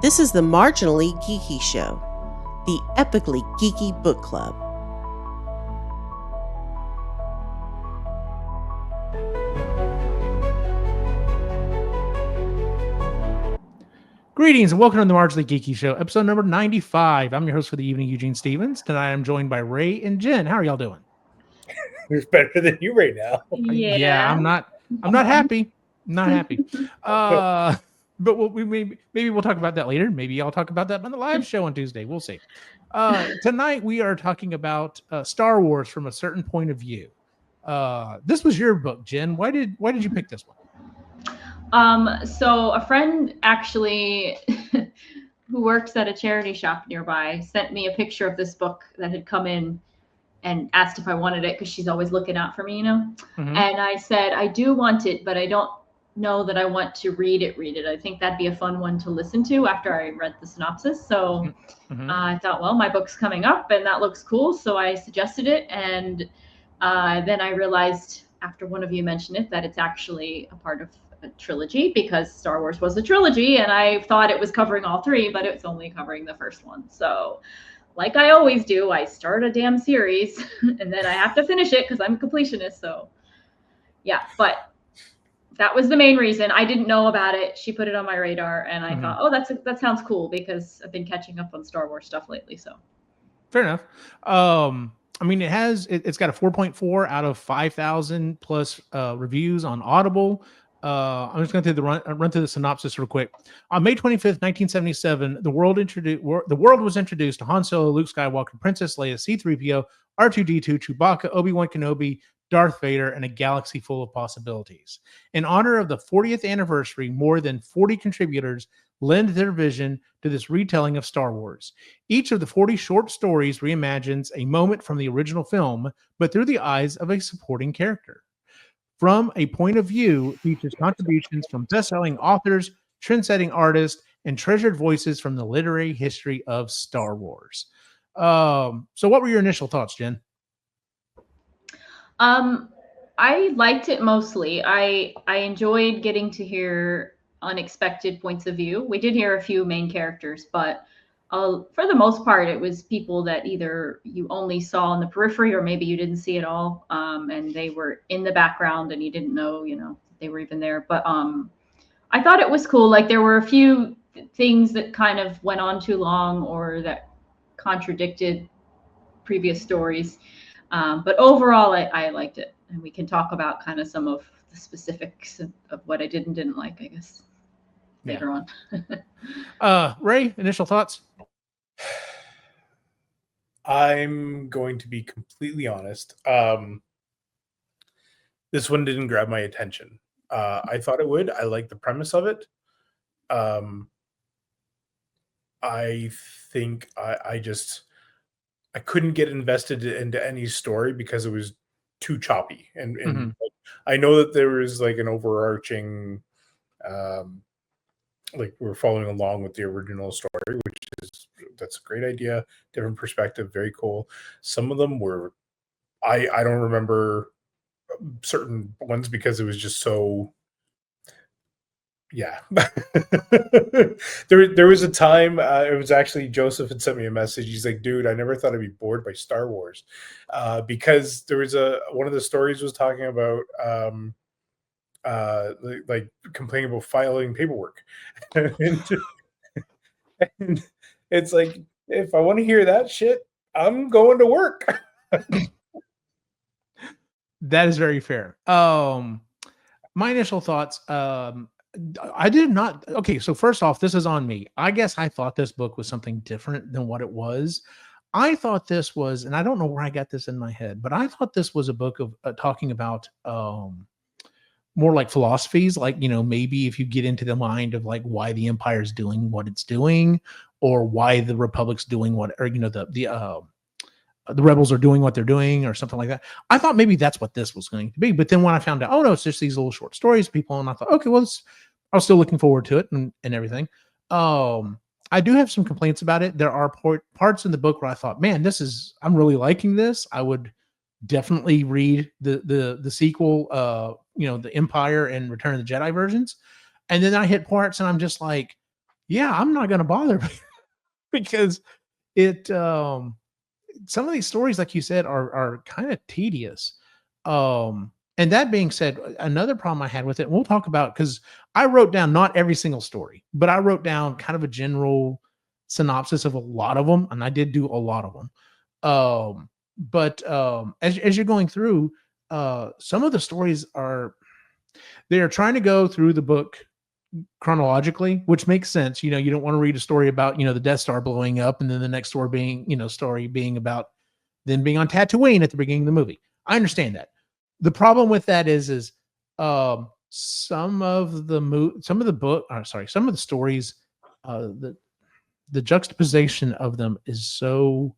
This is the Marginally Geeky Show, the epically geeky book club. Greetings and welcome to the Marginally Geeky Show, episode number 95. I'm your host for the evening, Eugene Stevens. Tonight I'm joined by Ray and Jen. How are y'all doing? Who's better than you right now? Yeah, I'm not happy. Not happy. But maybe we'll talk about that later. Maybe I'll talk about that on the live show on Tuesday. We'll see. Tonight we are talking about Star Wars from a certain point of view. This was your book, Jen. Why did you pick this one? So a friend actually who works at a charity shop nearby sent me a picture of this book that had come in and asked if I wanted it because she's always looking out for me, you know? Mm-hmm. And I said, I do want it, but I don't know that I want to read it. I think that'd be a fun one to listen to after I read the synopsis. So I thought, well, my book's coming up and that looks cool. So I suggested it. And then I realized after one of you mentioned it, that it's actually a part of a trilogy because Star Wars was a trilogy and I thought it was covering all three, but it's only covering the first one. So like I always do, I start a damn series and then I have to finish it because I'm a completionist. So yeah, but that was the main reason. I didn't know about it. She put it on my radar and I thought, oh, that sounds cool because I've been catching up on Star Wars stuff lately. So fair enough. I mean, it's got a 4.4 out of 5,000 plus reviews on Audible. I'm just going to run through the synopsis real quick. On May 25th, 1977, the world was introduced to Han Solo, Luke Skywalker, Princess Leia, C-3PO, R2-D2, Chewbacca, Obi-Wan Kenobi, Darth Vader, and a galaxy full of possibilities. In honor of the 40th anniversary, more than 40 contributors lend their vision to this retelling of Star Wars. Each of the 40 short stories reimagines a moment from the original film, but through the eyes of a supporting character. From a point of view, features contributions from best-selling authors, trend-setting artists, and treasured voices from the literary history of Star Wars. So what were your initial thoughts, Jen? I liked it mostly. I enjoyed getting to hear unexpected points of view. We did hear a few main characters, but for the most part, it was people that either you only saw on the periphery or maybe you didn't see at all. And they were in the background and you didn't know, they were even there. But I thought it was cool. Like there were a few things that kind of went on too long or that contradicted previous stories. But overall, I liked it. And we can talk about kind of some of the specifics of what I did and didn't like, I guess, later on. Ray, initial thoughts? I'm going to be completely honest. This one didn't grab my attention. I thought it would. I like the premise of it. I think I couldn't get invested into any story because it was too choppy. And I know that there was like an overarching, like we're following along with the original story, that's a great idea, different perspective, very cool. Some of them were, I don't remember certain ones because it was just so, yeah. there was a time, it was actually Joseph had sent me a message. He's like, dude, I never thought I'd be bored by Star Wars, because there was one of the stories was talking about like complaining about filing paperwork. and it's like, if I want to hear that shit, I'm going to work. That is very fair. My initial thoughts, I did not. Okay, so first off, this is on me. I guess I thought this book was something different than what it was. I thought this was, and I don't know where I got this in my head, but I thought this was a book of talking about more like philosophies, like, maybe if you get into the mind of like why the Empire is doing what it's doing, or why the Republic's doing what, or the rebels are doing what they're doing, or something like that. I thought maybe that's what this was going to be, but then when I found out, oh no, it's just these little short stories, people, and I thought, okay, well, I was still looking forward to it and everything. I do have some complaints about it. There are parts in the book where I thought, man, I'm really liking this. I would definitely read the sequel, the Empire and Return of the Jedi versions. And then I hit parts and I'm just like, yeah, I'm not gonna bother because it some of these stories, like you said, are kind of tedious. And that being said, another problem I had with it, and we'll talk about, because I wrote down not every single story, but I wrote down kind of a general synopsis of a lot of them, and I did do a lot of them. But as you're going through, some of the stories they are trying to go through the book chronologically, which makes sense. You know, you don't want to read a story about, the Death Star blowing up and then the next story being about them being on Tatooine at the beginning of the movie. I understand that. The problem with that is some of the stories, the juxtaposition of them is so.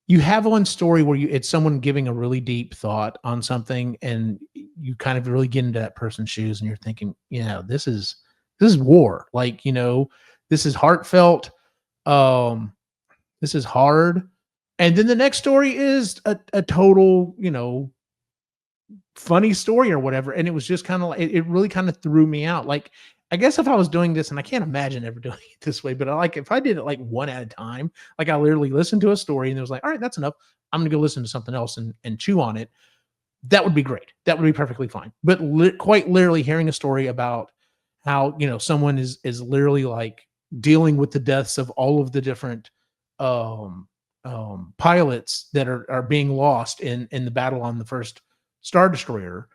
You have one story where it's someone giving a really deep thought on something, and you kind of really get into that person's shoes, and you're thinking, this is war. Like, this is heartfelt. This is hard. And then the next story is a total, funny story or whatever. And it was just kind of like, it really kind of threw me out. Like, I guess if I was doing this, and I can't imagine ever doing it this way, but if I did it like one at a time, like I literally listened to a story and it was like, all right, that's enough. I'm going to go listen to something else and chew on it. That would be great. That would be perfectly fine. But quite literally hearing a story about how, someone is literally like dealing with the deaths of all of the different pilots that are being lost in the battle on the first Star Destroyer.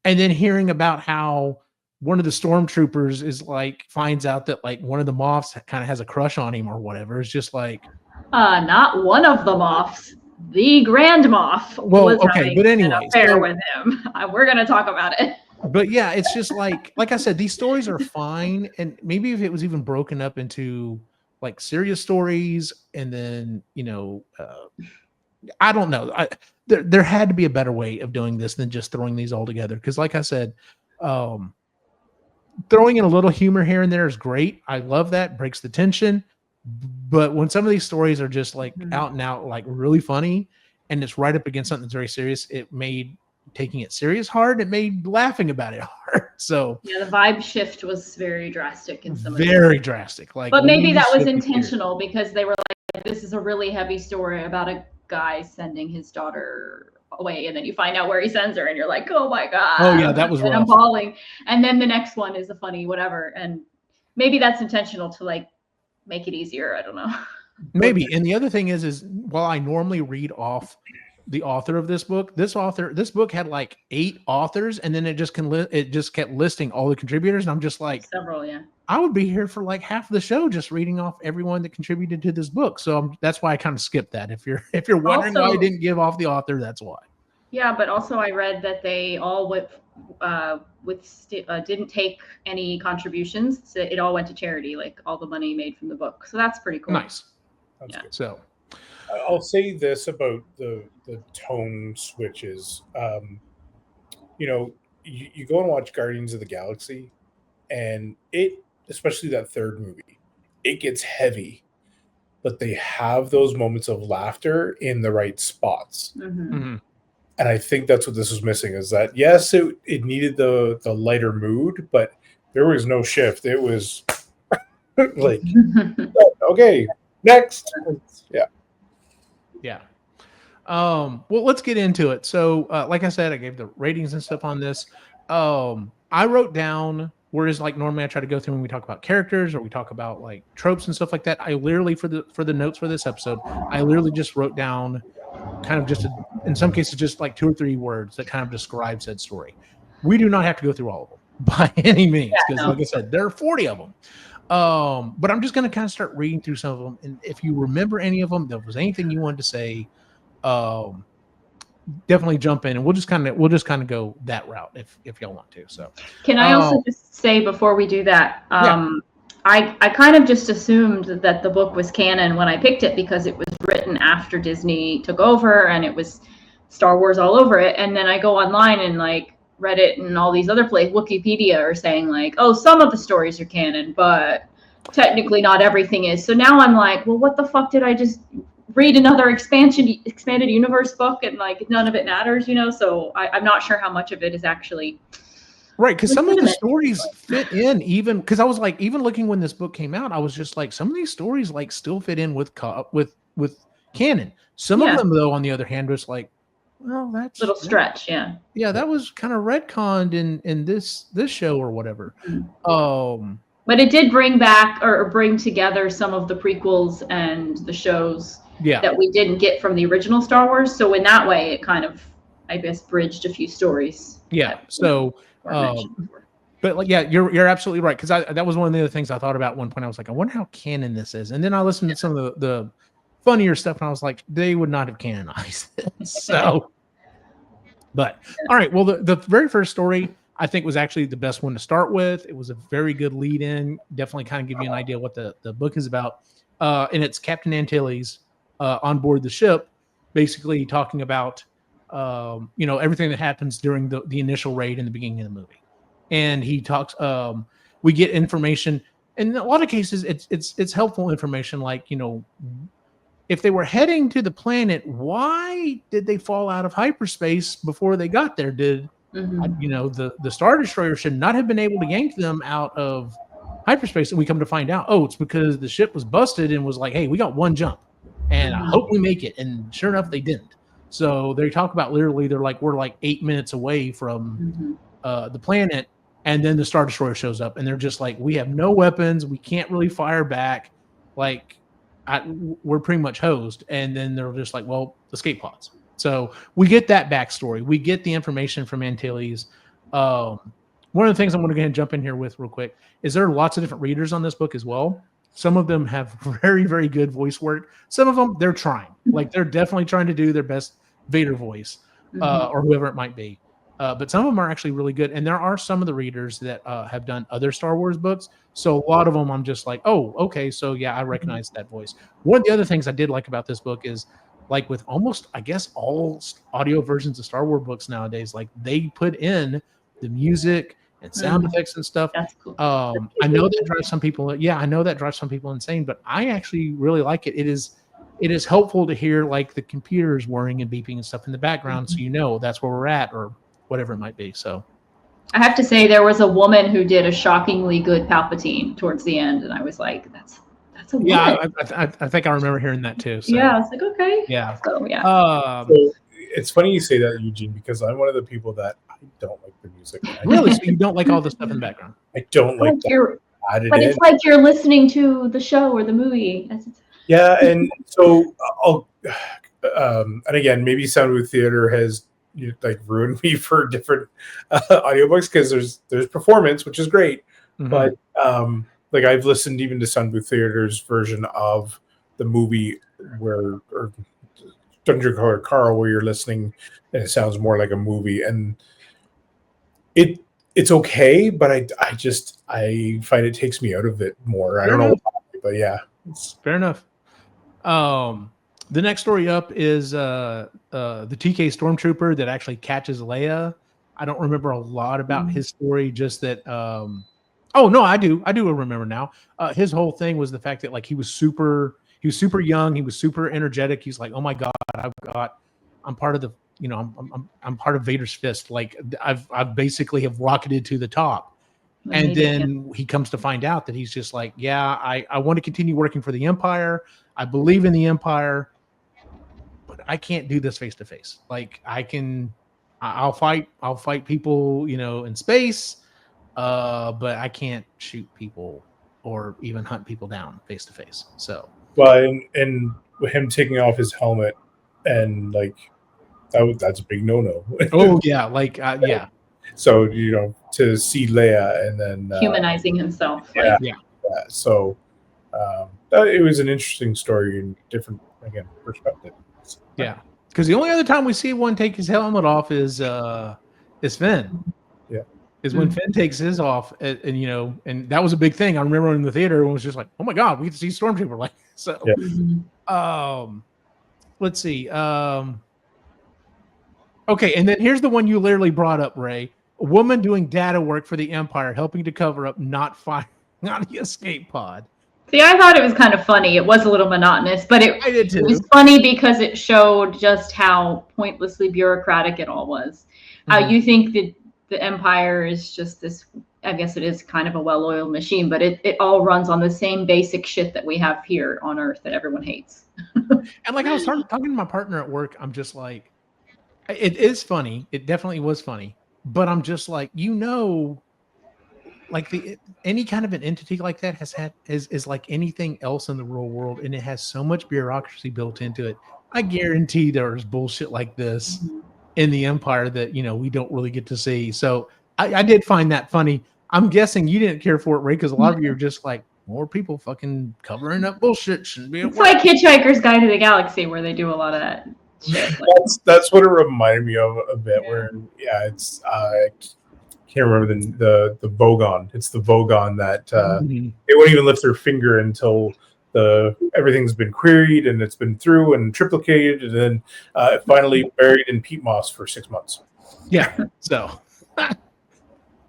And then hearing about how one of the stormtroopers finds out that like one of the Moffs kind of has a crush on him or whatever. It's just like, not one of the Moffs, the Grand Moff. Well, okay, but anyway, an affair with him. We're gonna talk about it. But yeah, it's just like I said, these stories are fine, and maybe if it was even broken up into like serious stories, and then I don't know. There had to be a better way of doing this than just throwing these all together. Because like I said, throwing in a little humor here and there is great. I love that. Breaks the tension. But when some of these stories are just like out and out, like really funny, and it's right up against something that's very serious, it made taking it serious hard. It made laughing about it hard. So yeah, the vibe shift was very drastic in some very drastic. Like, but maybe that was intentional because they were like, this is a really heavy story about a guy sending his daughter away, and then you find out where he sends her, and you're like, oh my god. Oh yeah, that was rough. I'm bawling. And then the next one is a funny whatever, and maybe that's intentional to like make it easier. I don't know. Maybe. And the other thing is while I normally read off the author of this book, this book had like 8 authors, and then it just kept listing all the contributors, and I'm just like, several, yeah. I would be here for like half the show just reading off everyone that contributed to this book. So that's why I kind of skipped that. If you're wondering why I didn't give off the author, that's why. Yeah, but also I read that they all didn't take any contributions. So it all went to charity, like all the money made from the book. So that's pretty cool. Nice. That's good. So I'll say this about the tone switches. You go and watch Guardians of the Galaxy, and especially that third movie, it gets heavy, but they have those moments of laughter in the right spots. Mm-hmm. And I think that's what this was missing, is that, yes, it needed the lighter mood, but there was no shift. It was like, okay, next. Yeah. Well, let's get into it. So, like I said, I gave the ratings and stuff on this. I wrote down, whereas like normally I try to go through when we talk about characters or we talk about like tropes and stuff like that. I literally for the notes for this episode, I literally just wrote down kind of just in some cases just like 2 or 3 words that kind of describe said story. We do not have to go through all of them by any means, because like I said, there are 40 of them. But I'm just going to kind of start reading through some of them, and if you remember any of them, if there was anything you wanted to say, definitely jump in, and we'll just kind of go that route if y'all want to. So can I also just say before we do that, I kind of just assumed that the book was canon when I picked it because it was written after Disney took over and it was Star Wars all over it. And then I go online and like Reddit and all these other places, Wikipedia are saying like, oh, some of the stories are canon, but technically not everything is. So now I'm like, well, what the fuck did I just read another expanded universe book and like none of it matters, So I'm not sure how much of it is actually Right, because some of the Legitimate. stories fit in, even because I was like, even looking when this book came out, I was just like, some of these stories like still fit in with canon. Some of Yeah. them, though, on the other hand, was like, well, that's Little stretch, yeah. yeah, that was kind of retconned in this show or whatever. But it did bring back or bring together some of the prequels and the shows Yeah, that we didn't get from the original Star Wars. So in that way, it kind of, I guess, bridged a few stories. yeah. that So, weren't mentioned before. but like, yeah, you're absolutely right, because that was one of the other things I thought about at one point. I was like, I wonder how canon this is, and then I listened to some of the funnier stuff, and I was like, they would not have canonized this. So, but all right, well, the very first story I think was actually the best one to start with. It was a very good lead in, definitely kind of give you an idea what the book is about. And it's Captain Antilles on board the ship, basically talking about everything that happens during the initial raid in the beginning of the movie. And he talks, we get information, and in a lot of cases it's helpful information, like, if they were heading to the planet, why did they fall out of hyperspace before they got there? Did the Star Destroyer should not have been able to yank them out of hyperspace? And we come to find out, it's because the ship was busted and was like, hey, we got one jump, and I hope we make it. And sure enough, they didn't. So they talk about literally, they're like, we're like 8 minutes away from the planet, and then the Star Destroyer shows up, and they're just like, we have no weapons, we can't really fire back, like we're pretty much hosed. And then they're just like, well, escape pods. So we get that backstory. We get the information from Antilles. One of the things I'm going to go ahead and jump in here with real quick is there are lots of different readers on this book as well. Some of them have very, very good voice work. Some of them, they're trying. Like, they're definitely trying to do their best Vader voice or whoever it might be. But some of them are actually really good. And there are some of the readers that have done other Star Wars books. So a lot of them, I'm just like, oh, okay. So yeah, I recognize that voice. One of the other things I did like about this book is, like with almost, I guess, all audio versions of Star Wars books nowadays, like they put in the music and sound effects and stuff. That's cool. I know that drives some people. Yeah, I know that drives some people insane, but I actually really like it. It is helpful to hear like the computers whirring and beeping and stuff in the background, so that's where we're at or whatever it might be. So I have to say, there was a woman who did a shockingly good Palpatine towards the end, and I was like, that's a woman. Yeah, I think I remember hearing that too. So. Yeah, I was like, okay. Yeah. So yeah. So it's funny you say that, Eugene, because I'm one of the people that I don't like the music. Really? So you don't like all the stuff in the background? I don't like that. But it's like you're listening to the show or the movie. Yeah, and so I'll, and again, maybe Sound Booth Theater has like ruined me for different audiobooks, because there's performance, which is great, but like I've listened even to Sound Booth Theater's version of the movie or Dungeon Crawler Carl, where you're listening and it sounds more like a movie, and it's okay, but I find it takes me out of it more. I don't know why, but yeah, fair enough. The next story up is the TK Stormtrooper that actually catches Leia. I don't remember a lot about his story, just that oh no, I do remember now. His whole thing was the fact that like he was super young, he was super energetic. He's like, oh my god, I'm part of the I'm part of Vader's fist. Like I've basically have rocketed to the top. And then he comes to find out that he's just like, yeah, I want to continue working for the Empire. I believe in the Empire, but I can't do this face to face. Like I'll fight people, in space, but I can't shoot people or even hunt people down face to face. So, well, and him taking off his helmet and like that's a big no. Oh yeah, like yeah. So to see Leia and then humanizing himself. Yeah. So it was an interesting story and different perspective. Yeah, because the only other time we see one take his helmet off is Finn. Yeah, is when Finn takes his off, and that was a big thing. I remember in the theater, everyone was just like, "Oh my god, we get to see Stormtrooper!" Like so. Yeah. Let's see. Okay, and then here's the one you literally brought up, Ray. A woman doing data work for the Empire, helping to cover up not firing on the escape pod. See, I thought it was kind of funny. It was a little monotonous, but it was funny because it showed just how pointlessly bureaucratic it all was. How you think that the Empire is just this, I guess it is kind of a well-oiled machine, but it all runs on the same basic shit that we have here on Earth that everyone hates. And like I was talking to my partner at work, I'm just like, it is funny. It definitely was funny, but I'm just like, like any kind of an entity like that is like anything else in the real world, and it has so much bureaucracy built into it. I guarantee there's bullshit like this in the Empire that we don't really get to see. So I did find that funny. I'm guessing you didn't care for it, Ray, because a lot of you are just like, more people fucking covering up bullshit shouldn't be. It's like Hitchhiker's Guide to the Galaxy, where they do a lot of that shit. That's what it reminded me of a bit. Yeah. Where it's can't remember the Vogon. It's the Vogon that they won't even lift their finger until everything's been queried and it's been through and triplicated, and then finally buried in peat moss for 6 months. Yeah. So,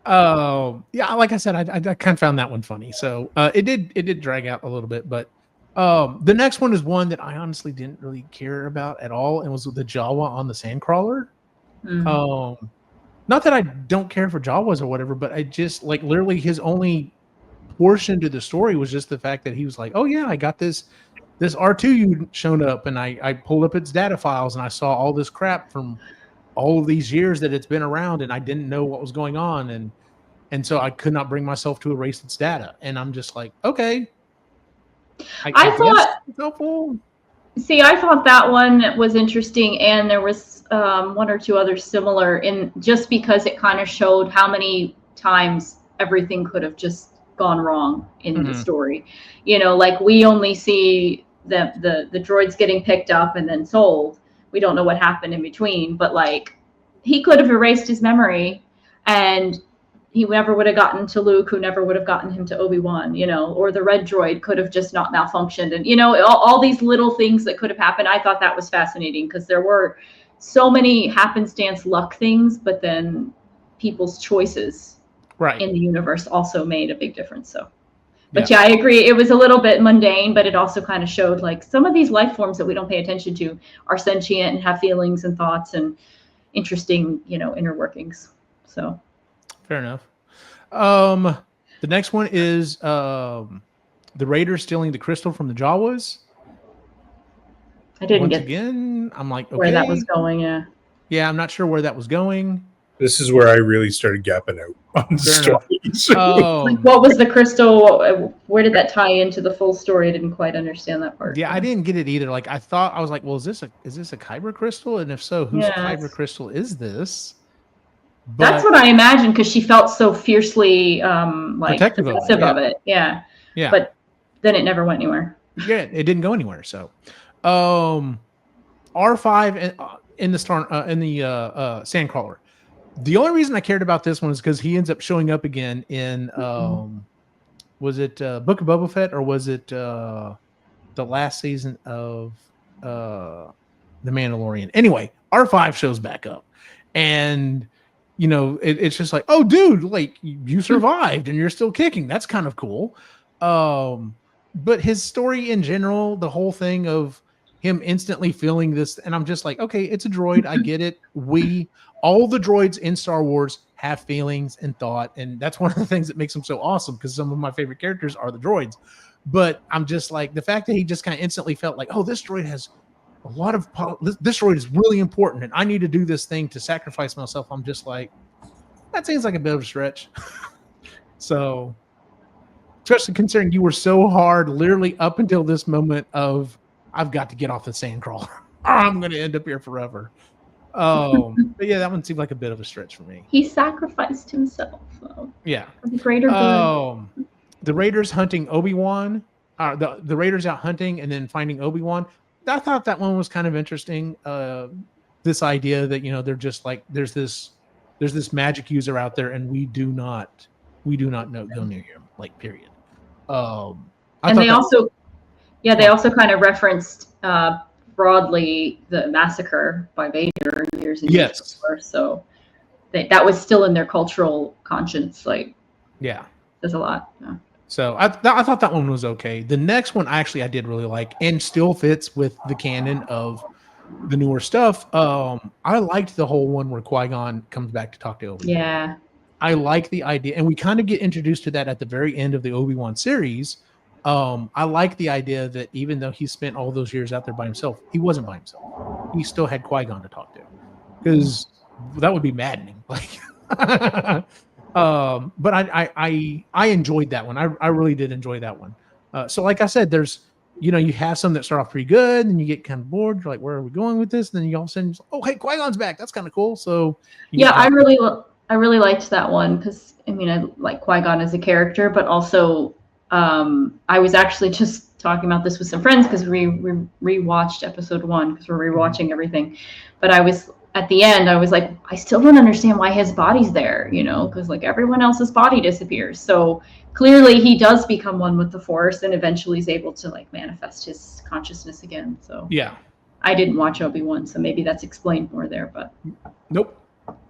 yeah, like I said, I kind of found that one funny. So it did drag out a little bit, but the next one is one that I honestly didn't really care about at all, and was with the Jawa on the Sandcrawler. Not that I don't care for Jawas or whatever, but I just like literally his only portion to the story was just the fact that he was like, oh yeah, I got this R2 shown up, and I pulled up its data files, and I saw all this crap from all of these years that it's been around, and I didn't know what was going on, and so I could not bring myself to erase its data. And I'm just like, okay. I thought it's helpful. See, I thought that one was interesting, and there was one or two others similar, in just because it kind of showed how many times everything could have just gone wrong in the story. Like we only see the droids getting picked up and then sold. We don't know what happened in between, but like he could have erased his memory, and he never would have gotten to Luke, who never would have gotten him to Obi-Wan, or the red droid could have just not malfunctioned. And, all these little things that could have happened. I thought that was fascinating, because there were so many happenstance luck things, but then people's choices in the universe also made a big difference. So, but yeah, I agree. It was a little bit mundane, but it also kind of showed like some of these life forms that we don't pay attention to are sentient and have feelings and thoughts and interesting, inner workings. So. Fair enough. The next one is the Raiders stealing the crystal from the Jawas. I didn't get again. I'm like, okay. Where that was going. Yeah, I'm not sure where that was going. This is where I really started gapping out on stories. What was the crystal? Where did that tie into the full story? I didn't quite understand that part. Yeah, I didn't get it either. Like I was like, well, is this a kyber crystal? And if so, whose kyber crystal is this? But that's what I imagined, because she felt so fiercely protective of it. Yeah. But then it never went anywhere. Yeah, it didn't go anywhere. So, R5 in the Sandcrawler. The only reason I cared about this one is because he ends up showing up again in was it Book of Boba Fett, or was it the last season of The Mandalorian? Anyway, R5 shows back up, and it's just like, oh, dude, like you survived and you're still kicking. That's kind of cool. But his story in general, the whole thing of him instantly feeling this, and I'm just like, okay, it's a droid. I get it. All the droids in Star Wars have feelings and thought, and that's one of the things that makes them so awesome, because some of my favorite characters are the droids. But I'm just like, the fact that he just kind of instantly felt like, oh, this droid has a lot of this droid is really important, and I need to do this thing to sacrifice myself. I'm just like, that seems like a bit of a stretch. So, especially considering you were so hard literally up until this moment of, I've got to get off the Sandcrawler. I'm going to end up here forever. But yeah, that one seemed like a bit of a stretch for me. He sacrificed himself. Yeah. For the greater good. The Raiders hunting Obi-Wan. The Raiders out hunting and then finding Obi-Wan. I thought that one was kind of interesting. This idea that they're just like, there's this magic user out there, and we do not go near him. Like, period. They also kind of referenced broadly the massacre by Vader years and years before. So that was still in their cultural conscience. Like, there's a lot. Yeah. So I thought that one was okay. The next one I did really like, and still fits with the canon of the newer stuff. I liked the whole one where Qui-Gon comes back to talk to Obi-Wan. Yeah. I like the idea, and we kind of get introduced to that at the very end of the Obi-Wan series. I like the idea that even though he spent all those years out there by himself, he wasn't by himself. He still had Qui-Gon to talk to, because that would be maddening. Like, but I enjoyed that one. I really did enjoy that one. So, like I said, there's you have some that start off pretty good, and you get kind of bored. You're like, where are we going with this? And then you all of a sudden, oh, hey, Qui-Gon's back. That's kind of cool. So, yeah, I really liked that one because I mean I like Qui-Gon as a character, but also I was actually just talking about this with some friends because we rewatched episode 1 because we're rewatching everything. But I was at the end, I was like, I still don't understand why his body's there, because like everyone else's body disappears. So clearly he does become one with the Force and eventually is able to like manifest his consciousness again. So yeah, I didn't watch Obi-Wan, so maybe that's explained more there, but nope,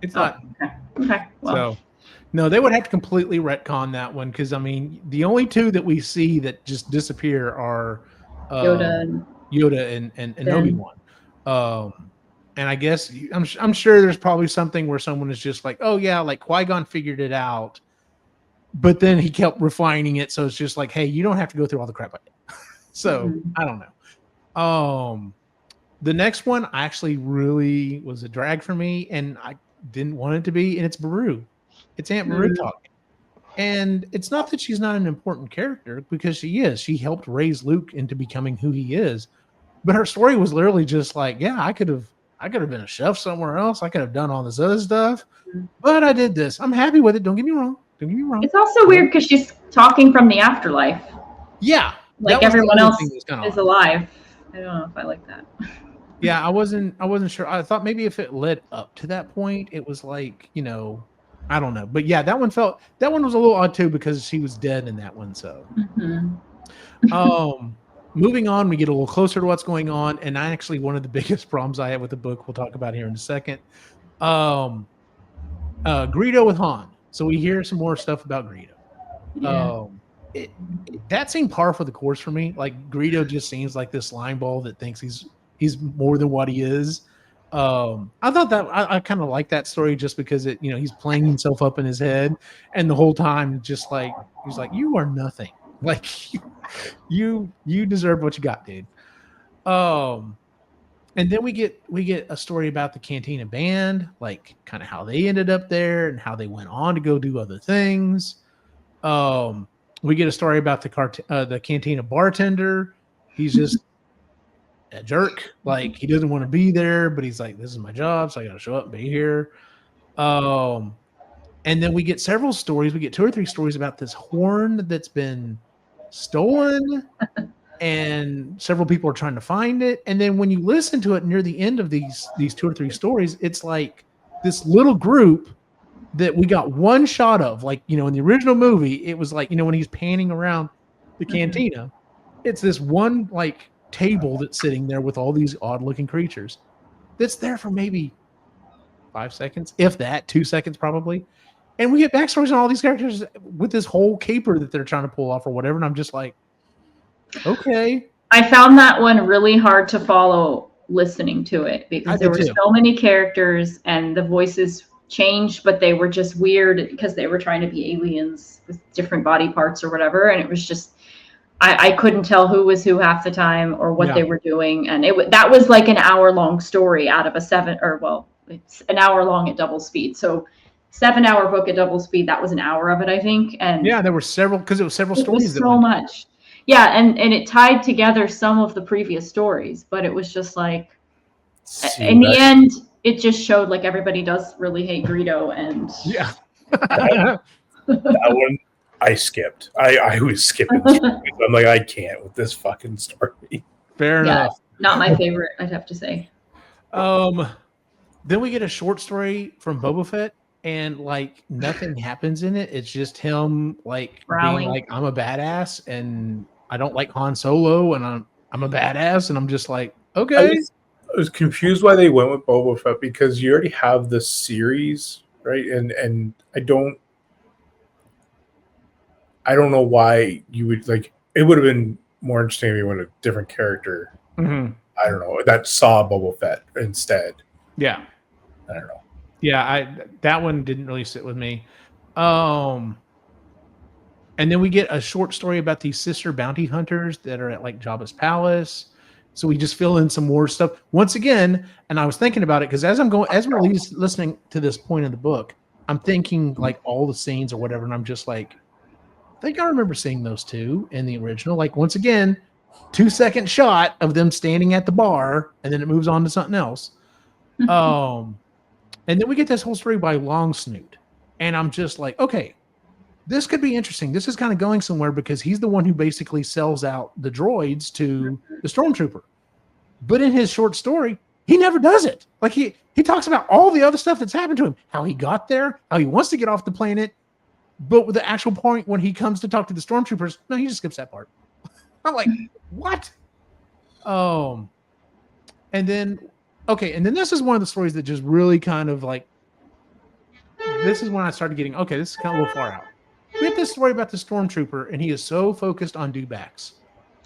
it's not. Okay. Well, So, no, they would have to completely retcon that one because I mean, the only two that we see that just disappear are Yoda and Obi-Wan. And I guess I'm sure there's probably something where someone is just like, oh yeah, like Qui-Gon figured it out, but then he kept refining it, so it's just like, hey, you don't have to go through all the crap I did. So I don't know. The next one actually really was a drag for me, and I didn't want it to be, and it's Beru. It's Aunt Beru talking. And it's not that she's not an important character, because she is. She helped raise Luke into becoming who he is. But her story was literally just like, yeah, I could have been a chef somewhere else. I could have done all this other stuff. But I did this. I'm happy with it. Don't get me wrong. It's also weird because she's talking from the afterlife. Yeah. Like everyone else is alive. I don't know if I like that. Yeah, I wasn't sure. I thought maybe if it led up to that point, it was like, I don't know. But yeah, that one was a little odd too because she was dead in that one. So, moving on, we get a little closer to what's going on, and one of the biggest problems I have with the book, we'll talk about here in a second. Greedo with Han. So we hear some more stuff about Greedo. Yeah. That seemed par for the course for me. Like Greedo just seems like this slime ball that thinks he's more than what he is. I thought that I kind of like that story just because he's playing himself up in his head, and the whole time just like he's like, you are nothing. Like you deserve what you got, dude. And then we get a story about the Cantina band, like kind of how they ended up there and how they went on to go do other things. We get a story about the Cantina bartender. He's just a jerk. Like he doesn't want to be there, but he's like, this is my job, so I got to show up and be here. And then we get several stories. We get 2 or 3 stories about this horn that's been stolen, and several people are trying to find it. And then when you listen to it near the end of these 2 or 3 stories, it's like this little group that we got one shot of. Like, in the original movie, it was like, when he's panning around the cantina, it's this one like table that's sitting there with all these odd looking creatures that's there for maybe 5 seconds, if that, 2 seconds probably. And we get backstories on all these characters with this whole caper that they're trying to pull off or whatever. And I'm just like, okay. I found that one really hard to follow listening to it because there were so many characters and the voices changed, but they were just weird because they were trying to be aliens with different body parts or whatever. And it was just, I couldn't tell who was who half the time or what they were doing. And that was like an hour-long story out of a 7, it's an hour long at double speed. So 7-hour book at double speed, that was an hour of it, I think. And yeah, there were several, because it was several stories. So much. Yeah, and it tied together some of the previous stories, but it was just like, in the end, it just showed like everybody does really hate Greedo. And yeah. that one I skipped. I was skipping. I'm like, I can't with this fucking story. Fair enough. Not my favorite, I'd have to say. Then we get a short story from Boba Fett, and like nothing happens in it. It's just him like being like, I'm a badass, and I don't like Han Solo, and I'm a badass, and I'm just like, okay. I was confused why they went with Boba Fett because you already have the series, right? And I don't know why you would like. It would have been more interesting if you went a different character. Mm-hmm. I don't know, that saw Boba Fett instead. Yeah. I don't know. Yeah, that one didn't really sit with me. And then we get a short story about these sister bounty hunters that are at like Jabba's palace. So we just fill in some more stuff once again. And I was thinking about it because as we're listening to this point in the book, I'm thinking like all the scenes or whatever, and I'm just like, I think I remember seeing those two in the original. Like once again, 2-second shot of them standing at the bar, and then it moves on to something else. And then we get this whole story by Long Snoot. And I'm just like, okay, this could be interesting. This is kind of going somewhere because he's the one who basically sells out the droids to the stormtrooper. But in his short story, he never does it. Like he talks about all the other stuff that's happened to him, how he got there, how he wants to get off the planet. But with the actual point when he comes to talk to the stormtroopers, no, he just skips that part. I'm like, what? And then this is one of the stories that just really kind of like, this is when I started getting, okay, this is kind of a little far out. We have this story about the stormtrooper, and he is so focused on dewbacks.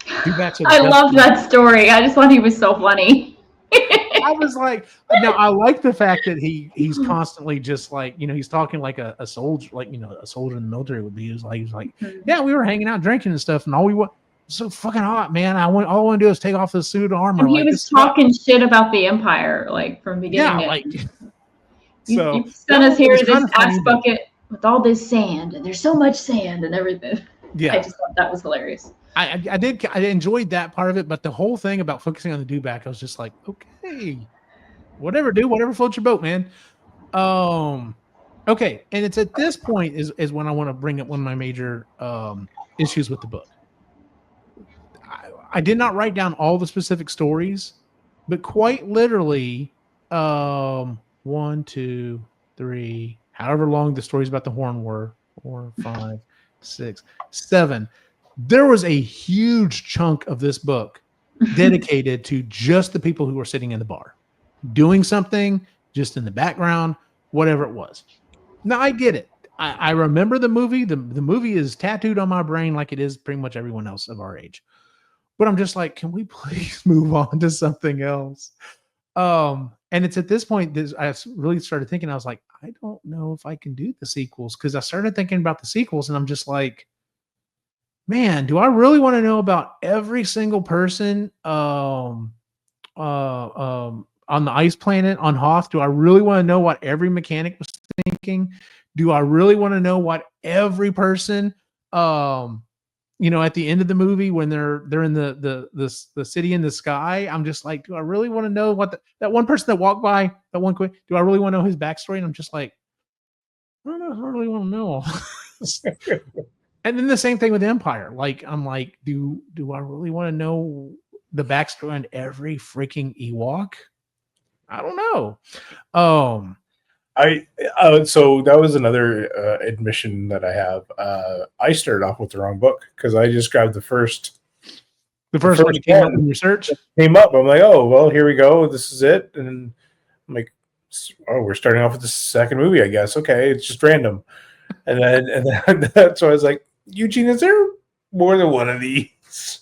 I love that story. I just thought he was so funny. I was like, now I like the fact that he's constantly just like, he's talking like a soldier, like, a soldier in the military would be. He was like, yeah, we were hanging out drinking and stuff, and all we want so fucking hot, man. All I want to do is take off the suit of armor. And he was talking shit about the Empire, like from beginning. Yeah, like you sent us here to this ass bucket with all this sand, and there's so much sand and everything. Yeah, I just thought that was hilarious. I enjoyed that part of it, but the whole thing about focusing on the dewback, I was just like, okay, whatever, dude, whatever floats your boat, man. Okay, and it's at this point is when I want to bring up one of my major issues with the book. I did not write down all the specific stories, but quite literally, 1, 2, 3, however long the stories about the horn were, 4, 5, 6, 7. There was a huge chunk of this book dedicated to just the people who were sitting in the bar, doing something just in the background, whatever it was. Now I get it. I remember the movie. The movie is tattooed on my brain like it is pretty much everyone else of our age. But I'm just like, can we please move on to something else? And it's at this point that I really started thinking, I was like, I don't know if I can do the sequels, because I started thinking about the sequels and I'm just like, man, do I really want to know about every single person on the ice planet on Hoth? Do I really want to know what every mechanic was thinking? Do I really want to know what every person at the end of the movie when they're in the city in the sky? I'm just like, do I really want to know what that one person that walked by, that one quick, do I really want to know his backstory? And I'm just like, I don't know if I really want to know. And then the same thing with Empire. Like, I'm like, do I really want to know the backstory on every freaking Ewok? I don't know. So that was another admission that I have. I started off with the wrong book because I just grabbed the first one that came up in your search. Came up. I'm like, oh well, here we go. This is it. And I'm like, oh, we're starting off with the second movie, I guess. Okay, it's just random. And then so I was like, Eugene, is there more than one of these?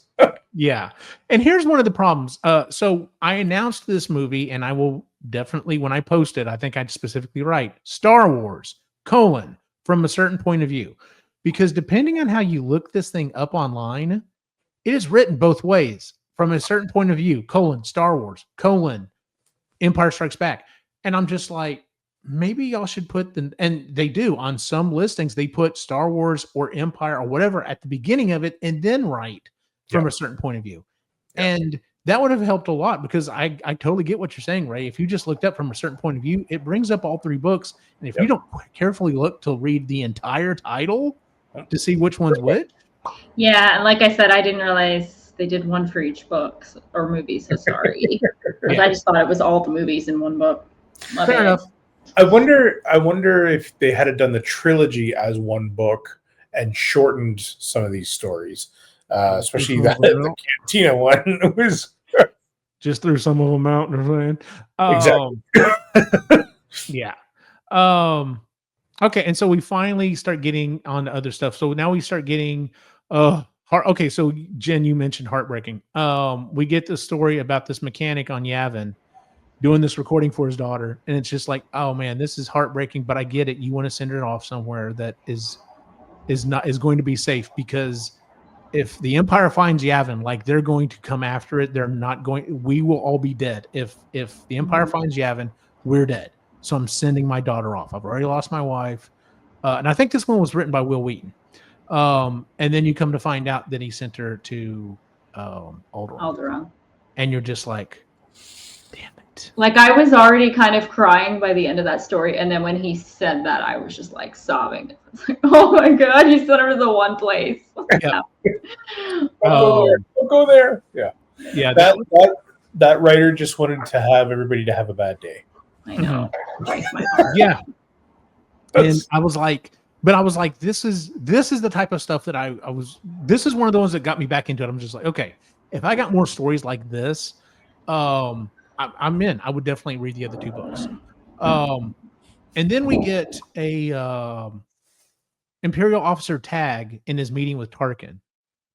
Yeah. And here's one of the problems. So I announced this movie, and I will definitely, when I post it, I think I'd specifically write Star Wars, from a certain point of view. Because depending on how you look this thing up online, it is written both ways. From a certain point of view, Star Wars, Empire Strikes Back. And I'm just like, maybe y'all should put and they do on some listings, they put Star Wars or Empire or whatever at the beginning of it and then write from a certain point of view. And that would have helped a lot, because I totally get what you're saying, Ray. If you just looked up from a certain point of view, it brings up all three books. And if you don't carefully look to read the entire title to see which one's which. Yeah. And like I said, I didn't realize they did one for each book or movie. So sorry. I just thought it was all the movies in one book. Fair enough. I wonder if they had done the trilogy as one book and shortened some of these stories, especially the Cantina one was just threw some of them out. Exactly. Yeah. Okay, and so we finally start getting on to other stuff. So now we start getting Okay, so Jen, you mentioned heartbreaking. We get the story about this mechanic on Yavin doing this recording for his daughter, and it's just like, oh man, this is heartbreaking. But I get it. You want to send it off somewhere that is going to be safe, because if the Empire finds Yavin, like, they're going to come after it. They're not going. We will all be dead if the Empire finds Yavin. We're dead. So I'm sending my daughter off. I've already lost my wife, and I think this one was written by Will Wheaton. And then you come to find out that he sent her to Alderaan. And you're just like, damn it. Like, I was already kind of crying by the end of that story, and then when he said that, I was just like sobbing. It's like, oh my god, he sent her to the one place. Yeah. We'll go there. Yeah. Yeah. That writer just wanted to have everybody to have a bad day. I know. Yeah. And I was like, this is the type of stuff that this is one of the ones that got me back into it. I'm just like, okay, if I got more stories like this, I'm in. I would definitely read the other two books. And then we get a Imperial officer tag in his meeting with Tarkin.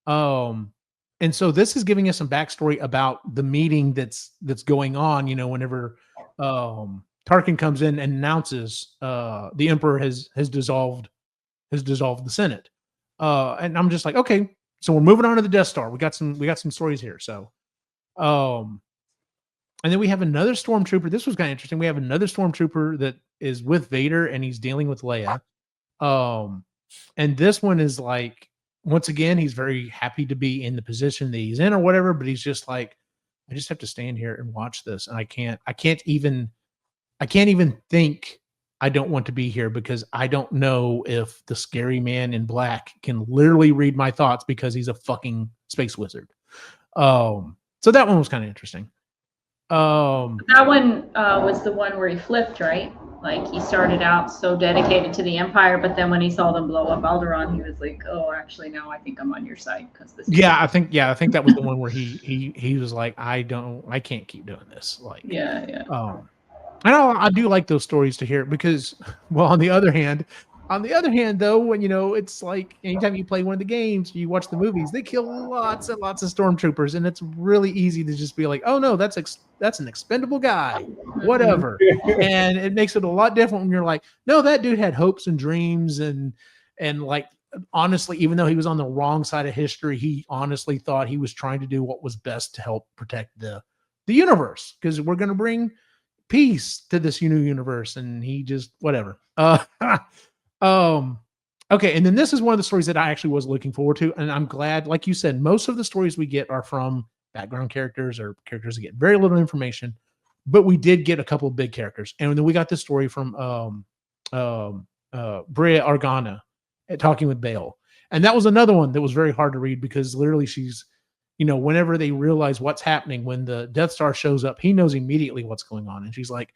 And so this is giving us some backstory about the meeting that's going on, whenever Tarkin comes in and announces the Emperor has dissolved the Senate. And I'm just like, okay, so we're moving on to the Death Star. We got some stories here. So and then we have another stormtrooper. This was kind of interesting. We have another stormtrooper that is with Vader, and he's dealing with Leia. And this one is like, once again, he's very happy to be in the position that he's in or whatever, but he's just like, I just have to stand here and watch this. And I can't even think I don't want to be here, because I don't know if the scary man in black can literally read my thoughts, because he's a fucking space wizard. So that one was kind of interesting. That one was the one where he flipped, right? Like, he started out so dedicated to the Empire, but then when he saw them blow up Alderaan, he was like, "Oh, actually, no, I think I'm on your side." Because this. I think that was the one where he was like, I can't keep doing this. Like, yeah. I do like those stories to hear, because, well, on the other hand, though, when it's like anytime you play one of the games, you watch the movies, they kill lots and lots of stormtroopers, and it's really easy to just be like, oh no, that's an expendable guy, whatever. And it makes it a lot different when you're like, no, that dude had hopes and dreams, and like, honestly, even though he was on the wrong side of history, he honestly thought he was trying to do what was best to help protect the universe, because we're going to bring peace to this new universe, and he just whatever. Okay, and then this is one of the stories that I actually was looking forward to, and I'm glad, like you said, most of the stories we get are from background characters or characters that get very little information, but we did get a couple of big characters. And then we got this story from Brea Organa talking with Bail, and that was another one that was very hard to read, because literally she's, whenever they realize what's happening, when the Death Star shows up, he knows immediately what's going on, and she's like,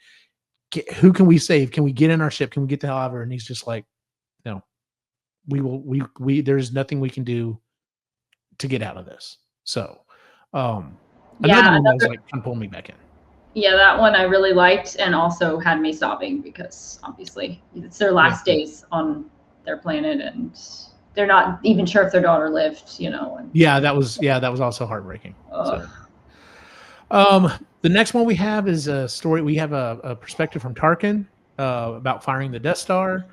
who can we save? Can we get in our ship? Can we get the hell out of here? And he's just like, no, there's nothing we can do to get out of this. So, another one that was like, kind of pulling me back in. Yeah, that one I really liked, and also had me sobbing, because obviously it's their last days on their planet, and they're not even sure if their daughter lived, And, that was also heartbreaking. The next one we have is a story. We have a perspective from Tarkin about firing the Death Star.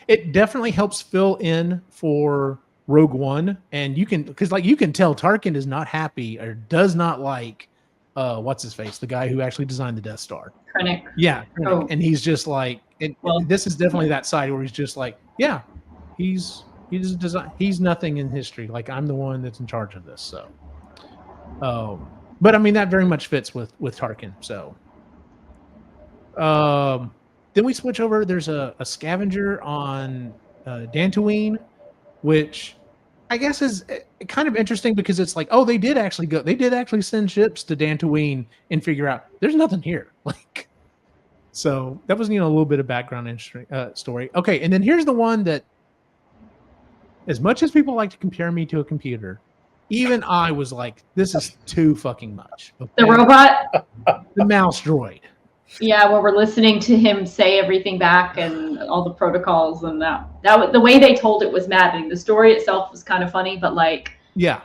It definitely helps fill in for Rogue One, and you can tell Tarkin is not happy or does not like what's his face, the guy who actually designed the Death Star. Krennic. Yeah, Krennic. Oh. And he's just like, this is definitely that side where he's just like, yeah, he's nothing in history. Like, I'm the one that's in charge of this. So, but I mean, that very much fits with Tarkin. So, then we switch over. There's a scavenger on Dantooine, which I guess is kind of interesting, because it's like, oh, they did actually send ships to Dantooine and figure out there's nothing here. Like, so that was, a little bit of background story. Okay. And then here's the one that, as much as people like to compare me to a computer, even I was like, this is too fucking much. Okay? The robot? The mouse droid. Yeah, where we're listening to him say everything back and all the protocols and that the way they told it was maddening. The story itself was kind of funny, but like, yeah.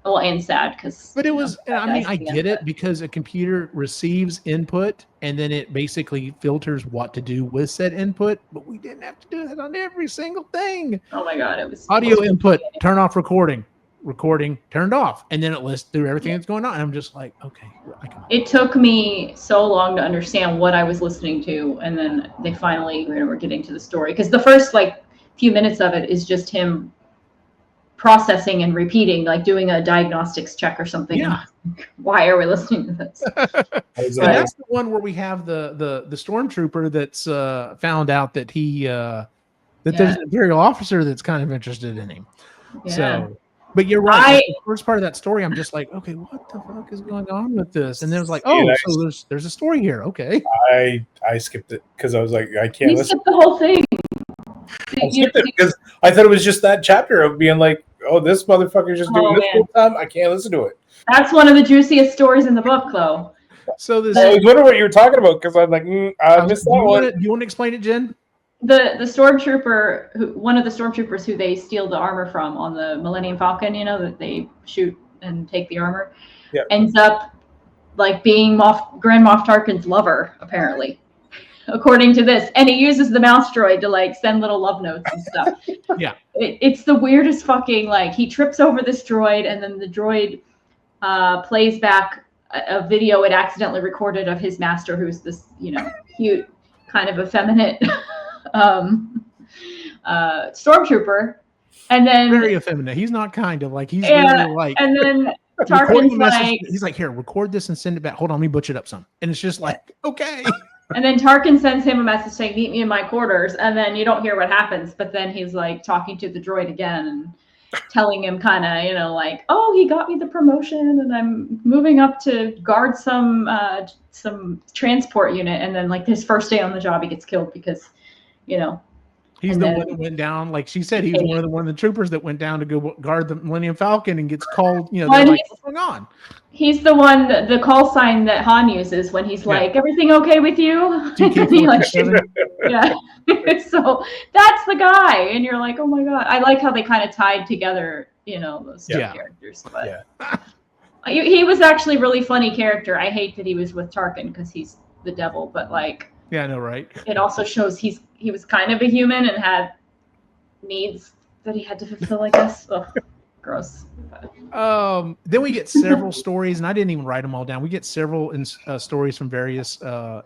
well, and sad because. But it was, I mean, I get it because a computer receives input and then it basically filters what to do with said input. But we didn't have to do that on every single thing. Oh my God, it was audio input, turn off recording, turned off, and then it lists through everything that's going on. And I'm just like, okay. It took me so long to understand what I was listening to, and then they finally were getting to the story because the first like few minutes of it is just him processing and repeating, like doing a diagnostics check or something. Yeah. Why are we listening to this? And that's the one where we have the stormtrooper that's found out that there's an Imperial officer that's kind of interested in him. Yeah. So, but you're right. The first part of that story, I'm just like, okay, what the fuck is going on with this? And then it was like, so there's a story here. Okay. I skipped it because I was like, I can't listen. Skipped the whole thing. I skipped it because I thought it was just that chapter of being like, oh, this motherfucker's just doing this whole time. I can't listen to it. That's one of the juiciest stories in the book, though. So this. I was wondering what you were talking about because I'm like, I missed that one. Do you want to explain it, Jen? The stormtrooper, one of the stormtroopers who they steal the armor from on the Millennium Falcon, that they shoot and take the armor, ends up like being Grand Moff Tarkin's lover, apparently, according to this. And he uses the mouse droid to like send little love notes and stuff. Yeah, it's the weirdest fucking like he trips over this droid and then the droid plays back a video it accidentally recorded of his master, who's this cute kind of effeminate stormtrooper, and then very effeminate. He's not kind of like he's really like. And then Tarkin's like, he's like, here, record this and send it back. Hold on, let me butch it up some. And it's just like, okay. And then Tarkin sends him a message saying, "Meet me in my quarters." And then you don't hear what happens, but then he's like talking to the droid again and telling him kind of, like, "Oh, he got me the promotion, and I'm moving up to guard some transport unit." And then like his first day on the job, he gets killed because. He's the one that went down. Like she said, he was one of the troopers that went down to go guard the Millennium Falcon and gets called. They're like, what's going on? He's the one, the call sign that Han uses when he's like, "Everything okay with you?" Yeah. So that's the guy, and you're like, oh my God. I like how they kind of tied together, those two characters. But he was actually a really funny character. I hate that he was with Tarkin because he's the devil, but like. Yeah, I know, right? It also shows he was kind of a human and had needs that he had to fulfill, I guess. Ugh, gross. Then we get several stories, and I didn't even write them all down. We get several stories from various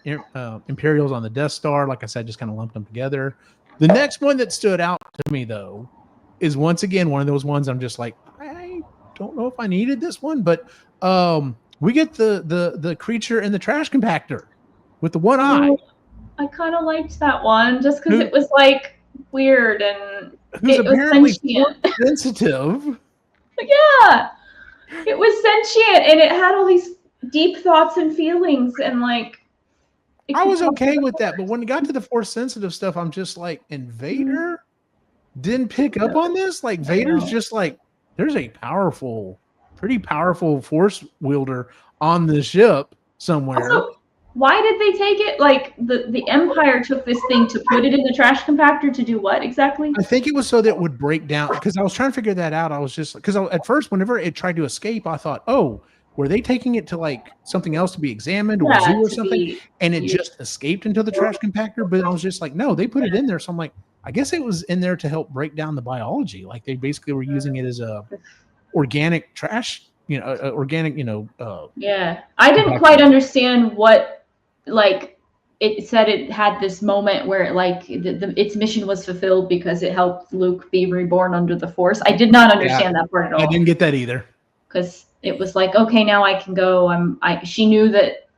Imperials on the Death Star. Like I said, just kind of lumped them together. The next one that stood out to me, though, is once again one of those ones I'm just like, I don't know if I needed this one, but we get the creature in the trash compactor with the one eye. I kind of liked that one just because it was like weird and who's apparently sensitive. Yeah, it was sentient and it had all these deep thoughts and feelings and like. I was okay with that, but when it got to the Force sensitive stuff, I'm just like, and Vader didn't pick up on this. Like Vader's just like, there's a pretty powerful Force wielder on the ship somewhere. Also, why did they take it? Like the Empire took this thing to put it in the trash compactor to do what exactly? I think it was so that it would break down, because I was trying to figure that out. I was just because at first, whenever it tried to escape, I thought, oh, were they taking it to like something else to be examined or a zoo or something? And it just escaped into the trash compactor. But I was just like, no, they put it in there. So I'm like, I guess it was in there to help break down the biology. Like they basically were using it as a organic trash, organic, yeah, I didn't quite understand what. Like it said it had this moment where its mission was fulfilled because it helped Luke be reborn under the Force. I did not understand that part at all. I didn't get that either. Because it was like, okay, now I can go. She knew that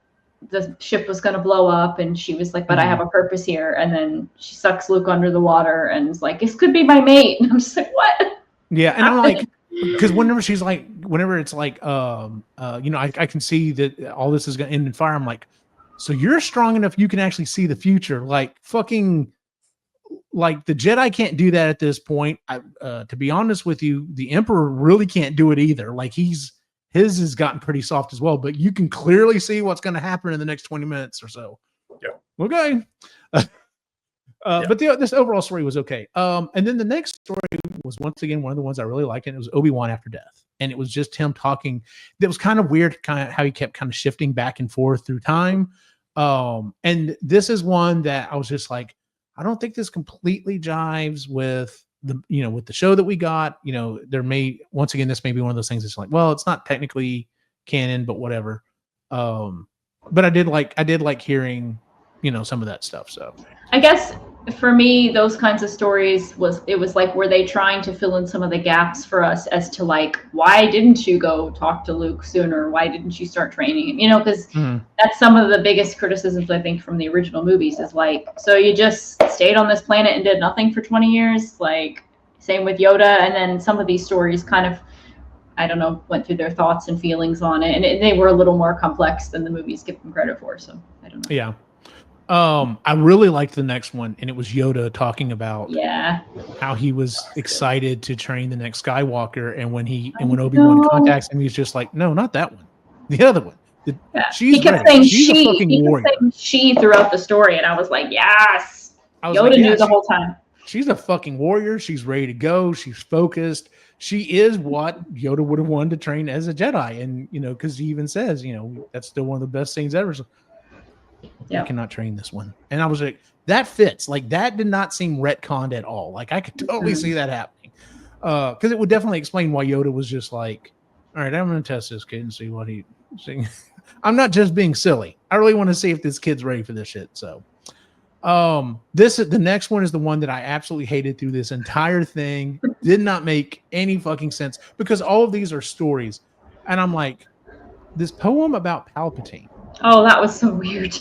the ship was going to blow up and she was like, but I have a purpose here. And then she sucks Luke under the water and is like, this could be my mate. And I'm just like, what? Yeah. And I'm like, because whenever it's like, I can see that all this is going to end in fire. I'm like, so you're strong enough you can actually see the future. Like fucking, like the Jedi can't do that at this point. To be honest with you, the Emperor really can't do it either. Like his his has gotten pretty soft as well, but you can clearly see what's going to happen in the next 20 minutes or so. Yeah. Okay. But this overall story was okay. And then the next story was once again one of the ones I really liked, and it was Obi-Wan After Death. And it was just him talking. That was kind of weird, kind of how he kept kind of shifting back and forth through time. And this is one that I was just like, I don't think this completely jives with with the show that we got. There may, once again, this may be one of those things that's like, well, it's not technically canon, but whatever. But I did like hearing, some of that stuff. So I guess for me, those kinds of stories was like, were they trying to fill in some of the gaps for us as to like, why didn't you go talk to Luke sooner? Why didn't you start training him? Because that's some of the biggest criticisms I think from the original movies is like, so you just stayed on this planet and did nothing for 20 years? Like, same with Yoda. And then some of these stories kind of, I don't know, went through their thoughts and feelings on it. And they were a little more complex than the movies give them credit for. So I don't know. Yeah. I really liked the next one, and it was Yoda talking about how he was excited to train the next Skywalker, and when Obi-Wan contacts him, he's just like, no, not that one, the other one. He kept saying she throughout the story, and I was like, yes. Yoda knew the whole time. She's a fucking warrior. She's ready to go. She's focused. She is what Yoda would have wanted to train as a Jedi, and because he even says, that's still one of the best things ever. So, I cannot train this one. And I was like, that fits. Like, that did not seem retconned at all. Like, I could totally see that happening. Because it would definitely explain why Yoda was just like, all right, I'm going to test this kid and see what he... I'm not just being silly. I really want to see if this kid's ready for this shit. So, the next one is the one that I absolutely hated through this entire thing. Did not make any fucking sense. Because all of these are stories. And I'm like, this poem about Palpatine. Oh, that was so weird.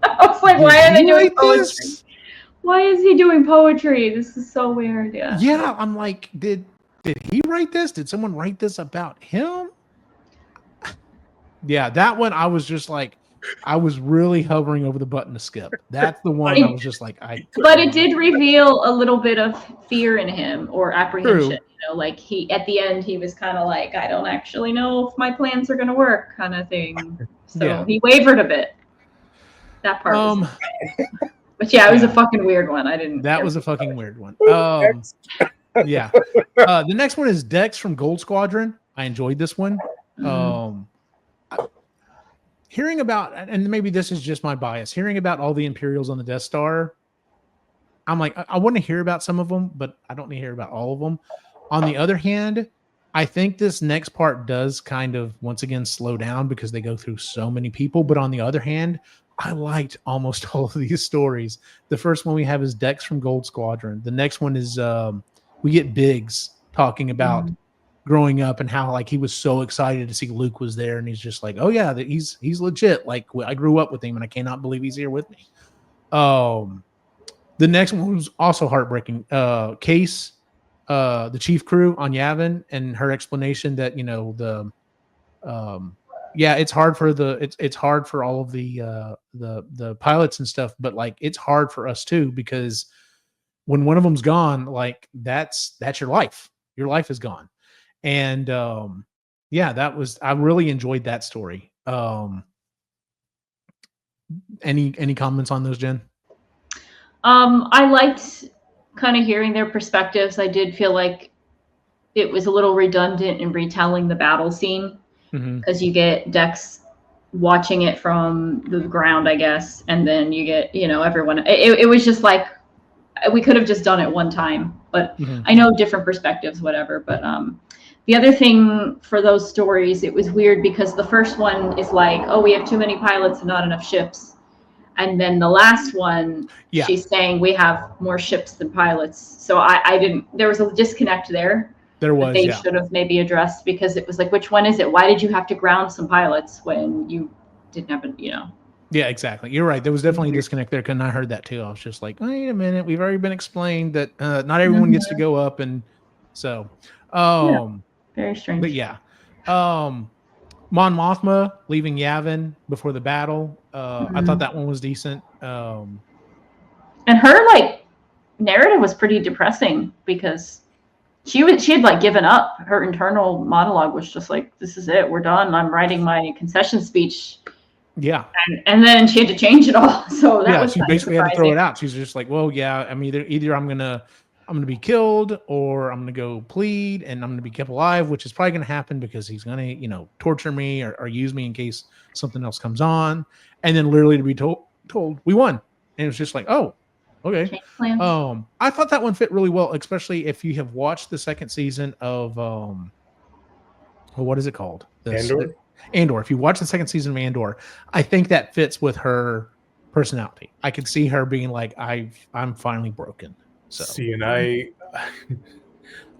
I was like, why are they doing poetry? Why is he doing poetry? This is so weird. Yeah, I'm like, did he write this? Did someone write this about him? Yeah, that one I was just like, I was really hovering over the button to skip. That's the one I was just like, But it did reveal a little bit of fear in him or apprehension. True. Like he at the end he was kind of like, I don't actually know if my plans are going to work, kind of thing. So he wavered a bit. That part. But it was a fucking weird one. That was a fucking weird one. Yeah. The next one is Dex from Gold Squadron. I enjoyed this one. Hearing about, and maybe this is just my bias, hearing about all the Imperials on the Death Star, I'm like, I want to hear about some of them, but I don't need to hear about all of them. On the other hand, I think this next part does kind of, once again, slow down because they go through so many people. But on the other hand, I liked almost all of these stories. The first one we have is Dex from Gold Squadron. The next one is we get Biggs talking about growing up and how like he was so excited to see Luke was there, and he's just like, oh yeah, he's legit. Like I grew up with him, and I cannot believe he's here with me. The next one was also heartbreaking. Case, the chief crew on Yavin, and her explanation that it's hard for it's hard for all of the pilots and stuff, but like it's hard for us too, because when one of them's gone, like that's your life. Your life is gone. And I really enjoyed that story. Any comments on those, Jen? I liked kind of hearing their perspectives. I did feel like it was a little redundant in retelling the battle scene, because you get Dex watching it from the ground, I guess, and then you get everyone. It was just like we could have just done it one time, but I know different perspectives, whatever. But the other thing for those stories, it was weird because the first one is like, oh, we have too many pilots and not enough ships. And then the last one, she's saying we have more ships than pilots. So I didn't, there was a disconnect there. There was, they should have maybe addressed, because it was like, which one is it? Why did you have to ground some pilots when you didn't have Yeah, exactly. You're right. There was definitely a disconnect there. And I heard that too. I was just like, wait a minute. We've already been explained that not everyone gets to go up. And so, very strange. But Mon Mothma leaving Yavin before the battle. I thought that one was decent. And her narrative was pretty depressing, because She had like given up. Her internal monologue was just like, "This is it. We're done. I'm writing my concession speech." Yeah. And then she had to change it all. So that was she basically had to throw it out. She's just like, well, yeah, I mean, either I'm gonna be killed, or I'm gonna go plead, and I'm gonna be kept alive, which is probably gonna happen because he's gonna, torture me or use me in case something else comes on, and then literally to be told we won, and it's just like, oh, okay. I thought that one fit really well, especially if you have watched the second season of what is it called? Andor. If you watch the second season of Andor, I think that fits with her personality. I could see her being like, I'm finally broken. So see, and I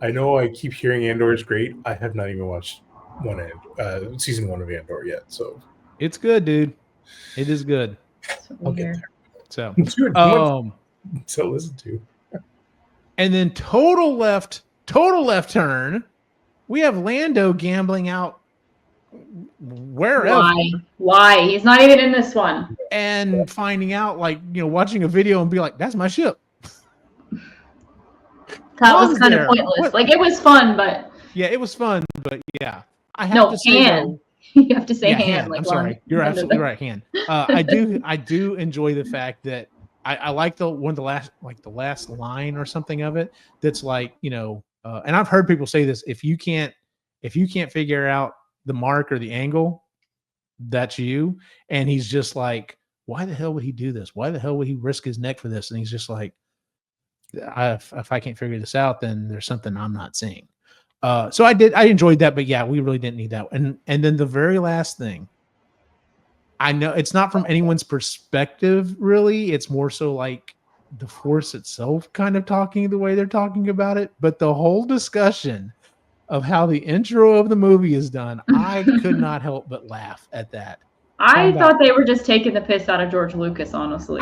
know I keep hearing Andor is great. I have not even watched season 1 of Andor yet. So it's good, dude. It is good. I'll get there. So to listen to. And then total left turn. We have Lando gambling out wherever. Why? He's not even in this one. And finding out, watching a video and be like, that's my ship. That was kind of pointless. Like, it was fun, but... Yeah, it was fun, but yeah. I have to say, Han. You have to say Han. Like, I'm sorry. You're absolutely right, Han. I do enjoy the fact that I like the last line or something of it that's like, and I've heard people say this, if you can't figure out the mark or the angle, that's you. And he's just like, why the hell would he do this? Why the hell would he risk his neck for this? And he's just like, if I can't figure this out, then there's something I'm not seeing. So I enjoyed that, but yeah, we really didn't need that. And then the very last thing, I know it's not from anyone's perspective, really. It's more so like the Force itself kind of talking the way they're talking about it. But the whole discussion of how the intro of the movie is done, I could not help but laugh at that. I thought they were just taking the piss out of George Lucas, honestly.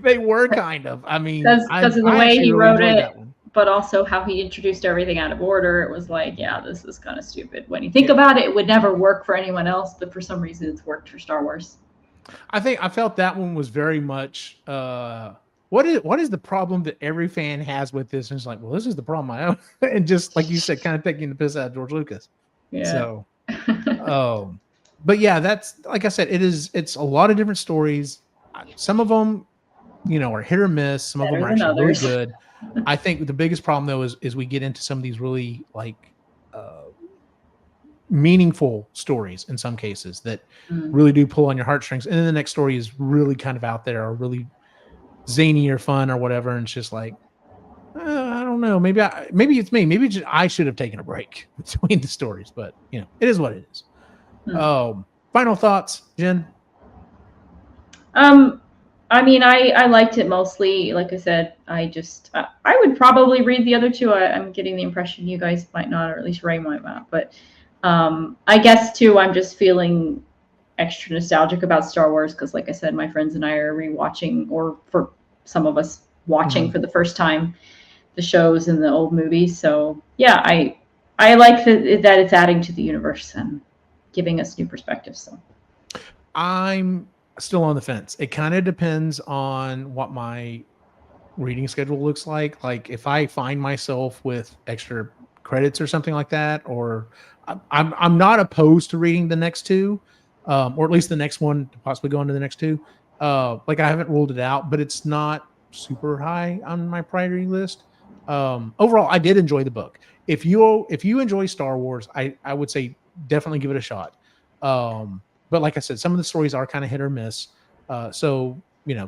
They were kind of. I mean, because of the way he wrote it, but also how he introduced everything out of order. It was like, yeah, this is kind of stupid. When you think about it, it would never work for anyone else, but for some reason it's worked for Star Wars. I felt that one was very much what is the problem that every fan has with this? And it's like, well, this is the problem I have. And just like you said, kind of taking the piss out of George Lucas. Yeah. So but yeah, that's, like I said, it's a lot of different stories. Some of them, are hit or miss. Some of them are actually really good. I think the biggest problem though is we get into some of these really meaningful stories in some cases that really do pull on your heartstrings. And then the next story is really kind of out there or really zany or fun or whatever. And it's just like, I don't know. Maybe it's me. Maybe I should have taken a break between the stories, but it is what it is. Final thoughts, Jen? I mean, I liked it mostly. Like I said, I would probably read the other two. I'm getting the impression you guys might not, or at least Ray might not. But I guess too, I'm just feeling extra nostalgic about Star Wars because, like I said, my friends and I are rewatching, or for some of us watching for the first time, the shows and the old movies. So yeah, I like that it's adding to the universe and giving us new perspectives. So I'm still on the fence. It kind of depends on what my reading schedule looks like. Like if I find myself with extra credits or something like that, or I'm not opposed to reading the next two, or at least the next one to possibly go into the next two. Like I haven't ruled it out, but it's not super high on my priority list. Overall, I did enjoy the book. If you enjoy Star Wars, I would say definitely give it a shot. But like I said, some of the stories are kind of hit or miss. So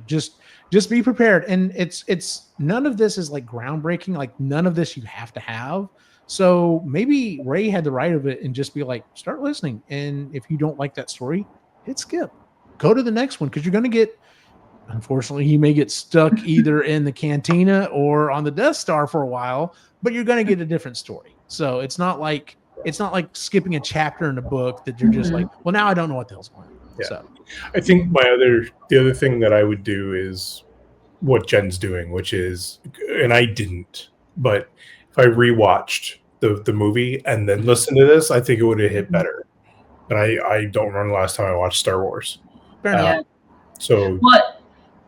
just be prepared. And it's none of this is like groundbreaking. Like none of this you have to have. So maybe Ray had the right of it and just be like, start listening. And if you don't like that story, hit skip. Go to the next one because you're going to get. Unfortunately, you may get stuck either in the cantina or on the Death Star for a while, but you're going to get a different story. So it's not like skipping a chapter in a book that you're just like, well, now I don't know what the hell's going on. Yeah. So I think the other thing that I would do is what Jen's doing, which is, and I didn't, but if I rewatched the movie and then listened to this, I think it would have hit better. But I don't remember the last time I watched Star Wars. fair enough. So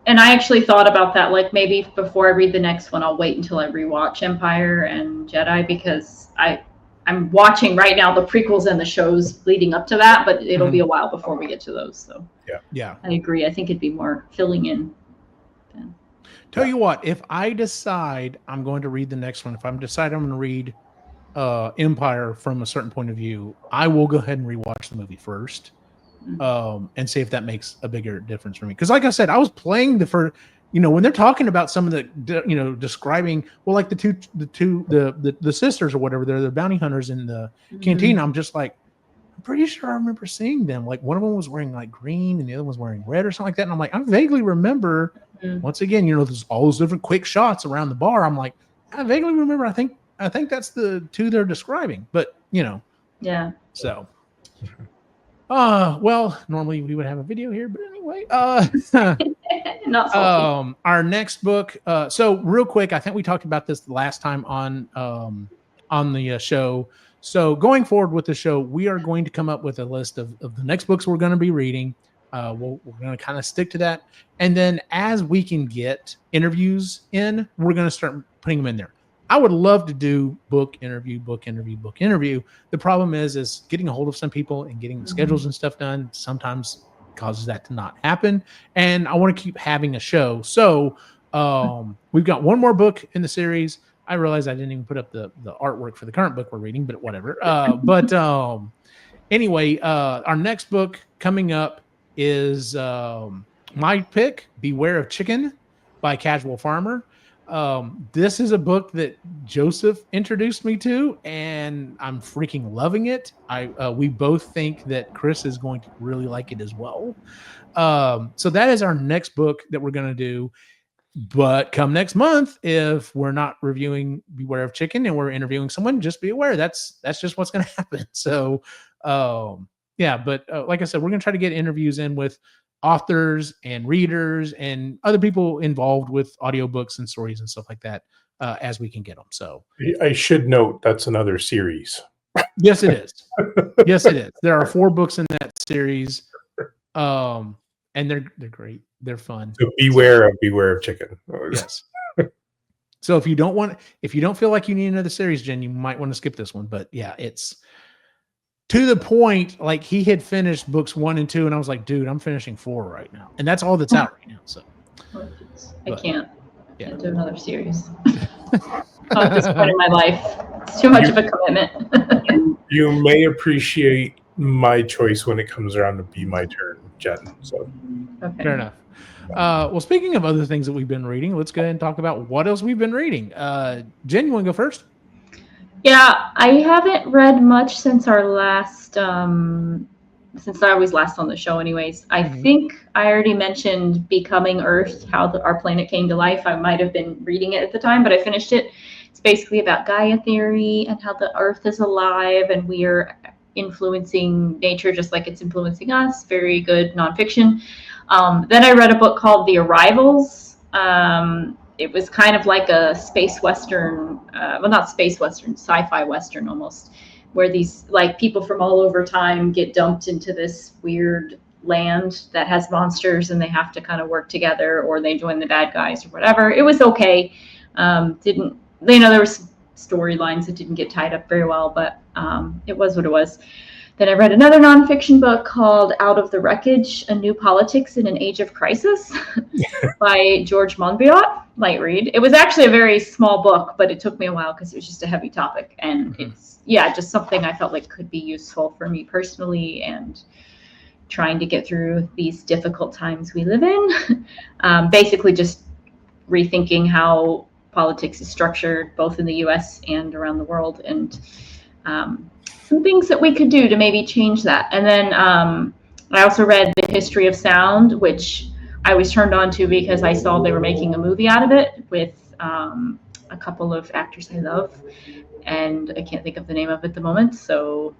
And I actually thought about that, like maybe before I read the next one, I'll wait until I rewatch Empire and Jedi, because I'm watching right now the prequels and the shows leading up to that, but it'll be a while before we get to those. So yeah, I agree. I think it'd be more filling in. Tell you what, if I decide I'm going to read the next one, if I'm deciding I'm going to read Empire from a certain point of view, I will go ahead and rewatch the movie first, and see if that makes a bigger difference for me. Because, like I said, I was playing the first. When they're talking about some of the, describing, well, like the sisters or whatever, they're the bounty hunters in the canteen. I'm just like, I'm pretty sure I remember seeing them. Like one of them was wearing like green and the other one was wearing red or something like that. And I'm like, I vaguely remember. Once again, there's all those different quick shots around the bar. I'm like, I vaguely remember. I think that's the two they're describing. But yeah. So, well, normally we would have a video here, but anyway, not salty. Our next book. So real quick, I think we talked about this the last time on the show. So going forward with the show, we are going to come up with a list of the next books we're going to be reading. We're going to kind of stick to that. And then as we can get interviews in, we're going to start putting them in there. I would love to do book interview. The problem is getting a hold of some people and getting the schedules and stuff done sometimes causes that to not happen. And I want to keep having a show. So we've got one more book in the series. I realize I didn't even put up the artwork for the current book we're reading, but whatever. Anyway, our next book coming up is my pick, Beware of Chicken by Casual Farmer. This is a book that Joseph introduced me to, and I'm freaking loving it. We both think that Chris is going to really like it as well. So that is our next book that we're going to do. But come next month, if we're not reviewing Beware of Chicken and we're interviewing someone, just be aware that's just what's going to happen. So, but like I said, we're going to try to get interviews in with authors and readers and other people involved with audiobooks and stories and stuff like that as we can get them. So I should note that's another series. Yes, it is. Yes, it is. There are 4 books in that series, and they're great. They're fun. So beware of Chicken. Yes. So if you don't feel like you need another series, Jen, you might want to skip this one. But yeah, it's to the point. Like he had finished books 1 and 2, and I was like, dude, I'm finishing 4 right now, and that's all that's out right now. So I can't do another series. At this point in my life, it's too much of a commitment. You may appreciate my choice when it comes around to be my turn, Jen. So Okay. Fair enough. Well, speaking of other things that we've been reading, let's go ahead and talk about what else we've been reading. Jen, you want to go first? Yeah, I haven't read much since our last, since I was last on the show anyways. I think I already mentioned Becoming Earth, how our planet came to life. I might have been reading it at the time, but I finished it. It's basically about Gaia theory and how the Earth is alive and we are influencing nature just like it's influencing us. Very good nonfiction. Then I read a book called The Arrivals. It was kind of like a space western, well, not space western, sci-fi western almost, where these like people from all over time get dumped into this weird land that has monsters and they have to kind of work together or they join the bad guys or whatever. It was okay. There were some storylines that didn't get tied up very well, but it was what it was. Then I read another nonfiction book called Out of the Wreckage, A New Politics in an Age of Crisis by George Monbiot. Light read. It was actually a very small book, but it took me a while because it was just a heavy topic. And it's, just something I felt like could be useful for me personally and trying to get through these difficult times we live in. Basically just rethinking how politics is structured both in the US and around the world, and some things that we could do to maybe change that. And then I also read The History of Sound, which I was turned on to because I saw they were making a movie out of it with a couple of actors I love, and I can't think of the name of it at the moment, so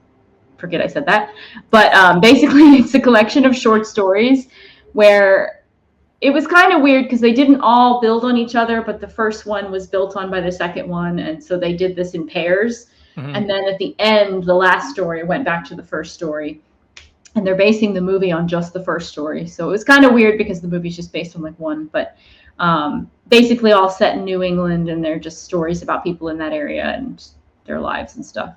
forget I said that. But basically it's a collection of short stories where it was kind of weird because they didn't all build on each other, but the first one was built on by the second one, and so they did this in pairs. And then at the end, the last story went back to the first story. and they're basing the movie on just the first story. So it was kind of weird because the movie's just based on like one, but basically all set in New England, and they're just stories about people in that area and their lives and stuff.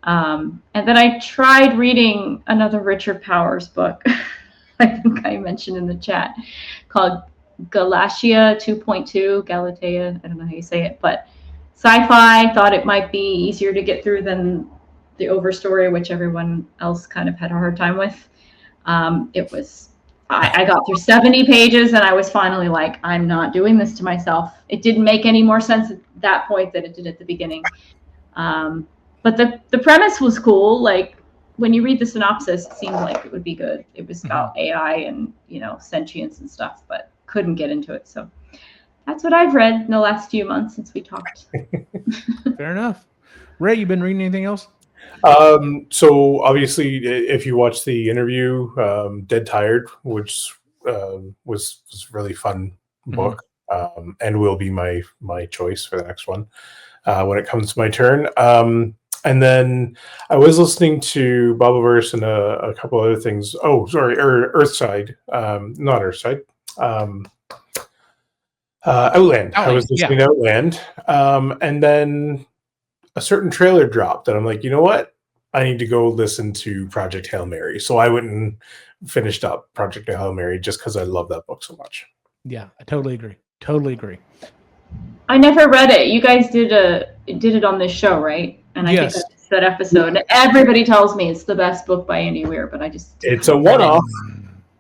And then I tried reading another Richard Powers book, I think I mentioned in the chat, called Galatia 2.2, Galatea, I don't know how you say it, but sci-fi. Thought it might be easier to get through than the Overstory, which everyone else kind of had a hard time with. It was, I got through 70 pages and I was finally like, I'm not doing this to myself. It didn't make any more sense at that point than it did at the beginning. But the premise was cool. Like when you read the synopsis, it seemed like it would be good. It was about AI and, you know, sentience and stuff, but couldn't get into it. So that's what I've read in the last few months since we talked. Fair enough. Ray, you been reading anything else? So obviously, if you watch the interview, Dead Tired, which was really fun book, and will be my choice for the next one when it comes to my turn. And then I was listening to Bubbleverse and a couple other things. Oh, sorry, or Earthside, not Earthside. Outland. I was listening to Outland, and then a certain trailer dropped, and I'm like, you know what? I need to go listen to Project Hail Mary. So I went and finished up Project Hail Mary just because I love that book so much. Yeah, I totally agree. Totally agree. I never read it. You guys did it on this show, right? And I think that's that episode. And everybody tells me it's the best book by Andy Weir, but I just it's a one-off.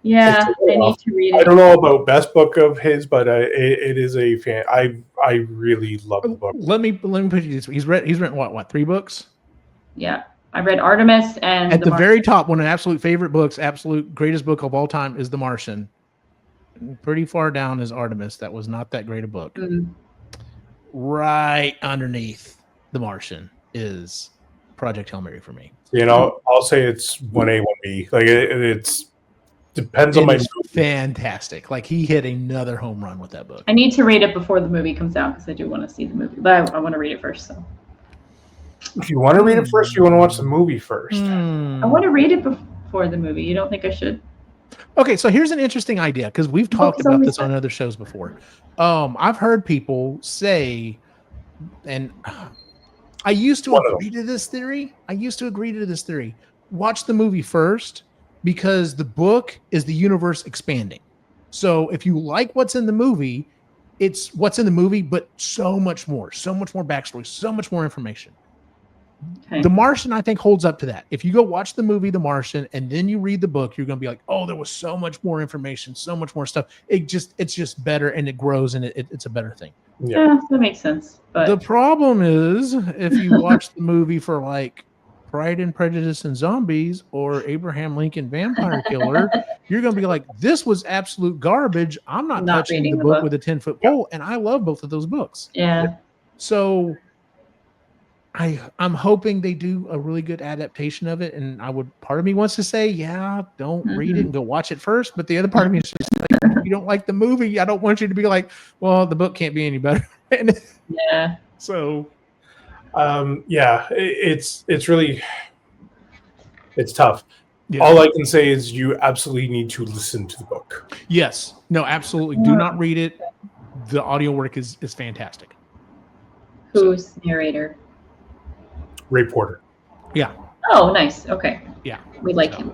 Yeah, I need to read it. I don't know about best book of his, but it is a fan. I really love the book. Let me put you this way. He's written what 3 books? Yeah, I read Artemis and at the very top. One of the absolute favorite books, absolute greatest book of all time, is The Martian. Pretty far down is Artemis. That was not that great a book. Right underneath The Martian is Project Hail Mary for me. You know, I'll say it's 1A, 1B. Like it's depends on my mood. Fantastic. Like he hit another home run with that book. I need to read it before the movie comes out because I do want to see the movie, but I want to read it first. So if you want to read it first, you want to watch the movie first. I want to read it before the movie. You don't think I should? Okay, so here's an interesting idea because we've talked about this on other shows before. I've heard people say, and I used to agree to this theory. Watch the movie first because the book is the universe expanding. So if you like what's in the movie, it's what's in the movie, but so much more backstory, so much more information. Okay. The Martian, I think, holds up to that. If you go watch the movie The Martian and then you read the book, you're going to be like, oh, there was so much more information, so much more stuff. It's just better and it grows and it's a better thing. Yeah, that makes sense. But the problem is if you watch the movie for like Pride and Prejudice and Zombies or Abraham Lincoln Vampire Killer, you're going to be like, this was absolute garbage. I'm not touching the book with a 10-foot pole. And I love both of those books. Yeah. So I'm hoping they do a really good adaptation of it. And part of me wants to say, yeah, don't read it and go watch it first. But the other part of me is just like, if you don't like the movie, I don't want you to be like, well, the book can't be any better. Yeah. So, it's really, it's tough. Yeah. All I can say is you absolutely need to listen to the book. Yes. No, absolutely. Do not read it. The audio work is fantastic. Who's narrator? Ray Porter. Yeah. Oh, nice. Okay. Yeah. We like him.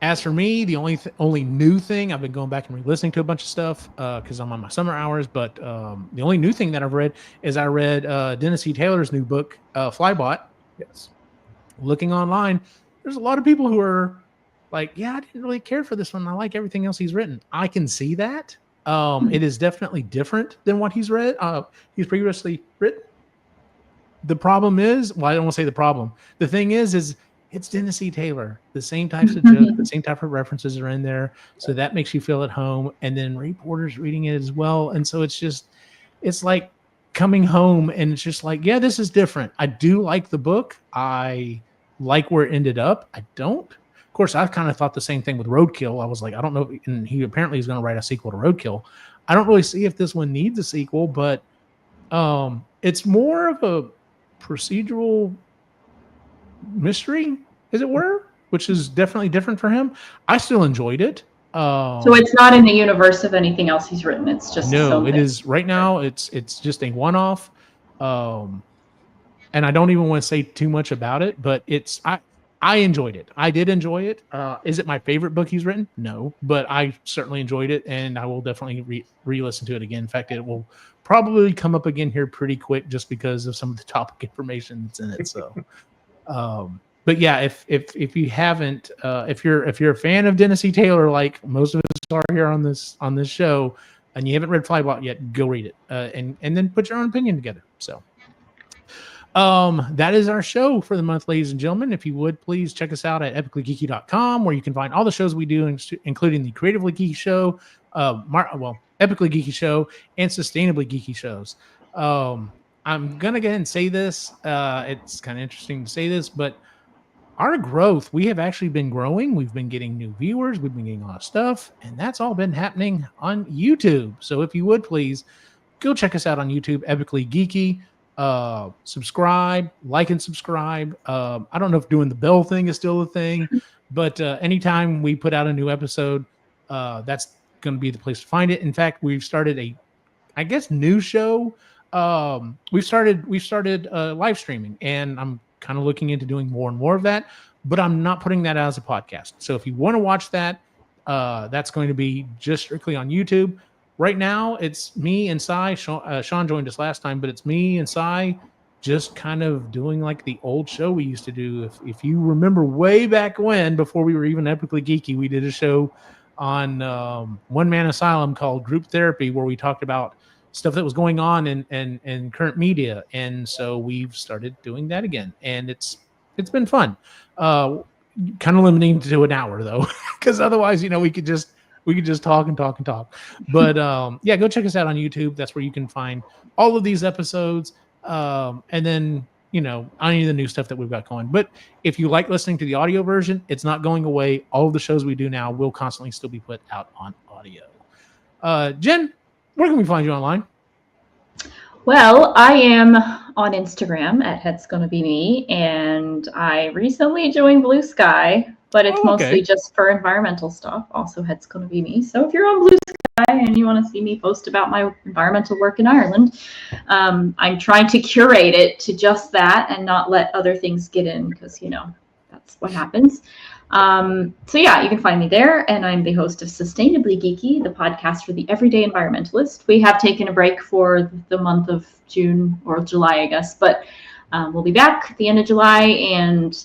As for me, the only new thing, I've been going back and re-listening to a bunch of stuff because I'm on my summer hours, but the only new thing that I've read is I read Dennis E. Taylor's new book, Flybot. Yes. Looking online, there's a lot of people who are like, yeah, I didn't really care for this one. I like everything else he's written. I can see that. It is definitely different than what he's previously written. The problem is, well, I don't want to say the problem. The thing is it's Dennis E. Taylor. The same types of jokes, the same type of references are in there. So that makes you feel at home. And then Ray Porter's reading it as well. And so it's like coming home and it's just like, yeah, this is different. I do like the book. I like where it ended up. I don't. Of course, I kind of thought the same thing with Roadkill. I was like, I don't know. And he apparently is going to write a sequel to Roadkill. I don't really see if this one needs a sequel, but it's more of a procedural mystery as it were, which is definitely different for him. I still enjoyed it. So it's not in the universe of anything else he's written. It's just no, it is right now. It's just a one-off, and I don't even want to say too much about it. But I enjoyed it. I did enjoy it. Is it my favorite book he's written? No, but I certainly enjoyed it, and I will definitely re-listen to it again. In fact, it will probably come up again here pretty quick, just because of some of the topic information that's in it. So. But yeah, if you haven't, if you're a fan of Dennis E. Taylor, like most of us are here on this show, and you haven't read Flybot yet, go read it, and then put your own opinion together. So, that is our show for the month, ladies and gentlemen. If you would please check us out at epicallygeeky.com, where you can find all the shows we do, including the Creatively Geeky Show, Epically Geeky Show, and Sustainably Geeky shows. I'm gonna go ahead and say this. It's kind of interesting to say this, but our growth, we have actually been growing. We've been getting new viewers. We've been getting a lot of stuff, and that's all been happening on YouTube. So if you would please go check us out on YouTube, Epically Geeky. Subscribe, like, and subscribe. I don't know if doing the bell thing is still a thing, but anytime we put out a new episode, that's going to be the place to find it. In fact, we've started new show. We've started live streaming, and I'm kind of looking into doing more and more of that, but I'm not putting that out as a podcast. So if you want to watch that, that's going to be just strictly on YouTube. Right now, it's me and Cy. Sean joined us last time, but it's me and Cy just kind of doing like the old show we used to do. If you remember way back when, before we were even Epically Geeky, we did a show on One Man Asylum called Group Therapy, where we talked about stuff that was going on in current media. And so we've started doing that again, and it's been fun. Kind of limiting to an hour though, because otherwise, we could just talk and talk and talk. But yeah, go check us out on YouTube. That's where you can find all of these episodes. And then, any of the new stuff that we've got going. But if you like listening to the audio version, it's not going away. All of the shows we do now will constantly still be put out on audio. Jen, where can we find you online? Well, I am on Instagram at Head's Gonna Be Me, and I recently joined Blue Sky, but it's mostly just for environmental stuff. Also, Head's Gonna Be Me. So if you're on Blue Sky and you want to see me post about my environmental work in Ireland, I'm trying to curate it to just that and not let other things get in, because that's what happens. So yeah, you can find me there, and I'm the host of Sustainably Geeky, the podcast for the everyday environmentalist. We have taken a break for the month of June or July, I guess, but we'll be back at the end of July, and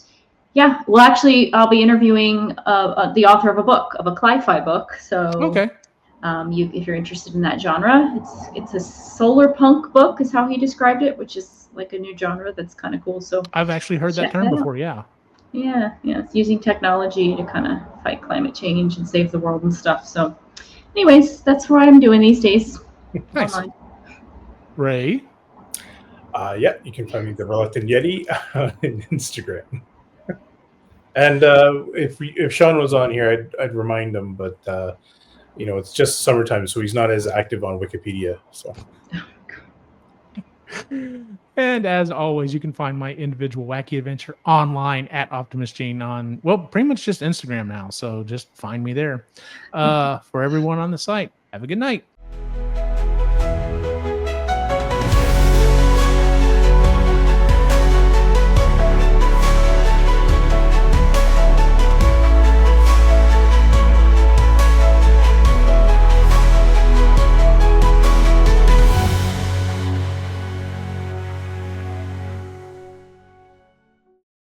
yeah, I'll be interviewing the author of a cli-fi book. So okay. If you're interested in that genre, it's a solar punk book is how he described it, which is like a new genre that's kind of cool. So I've actually heard that term before. Yeah. Yeah, it's using technology to kind of fight climate change and save the world and stuff. So anyways, that's what I'm doing these days. Nice. Online. Ray? Yeah, you can find me the Reluctant Yeti on Instagram. And if Sean was on here, I'd remind him, but it's just summertime, so he's not as active on Wikipedia. So. And as always, you can find my individual wacky adventure online at Optimus Gene on, pretty much just Instagram now. So just find me there. For everyone on the site, have a good night.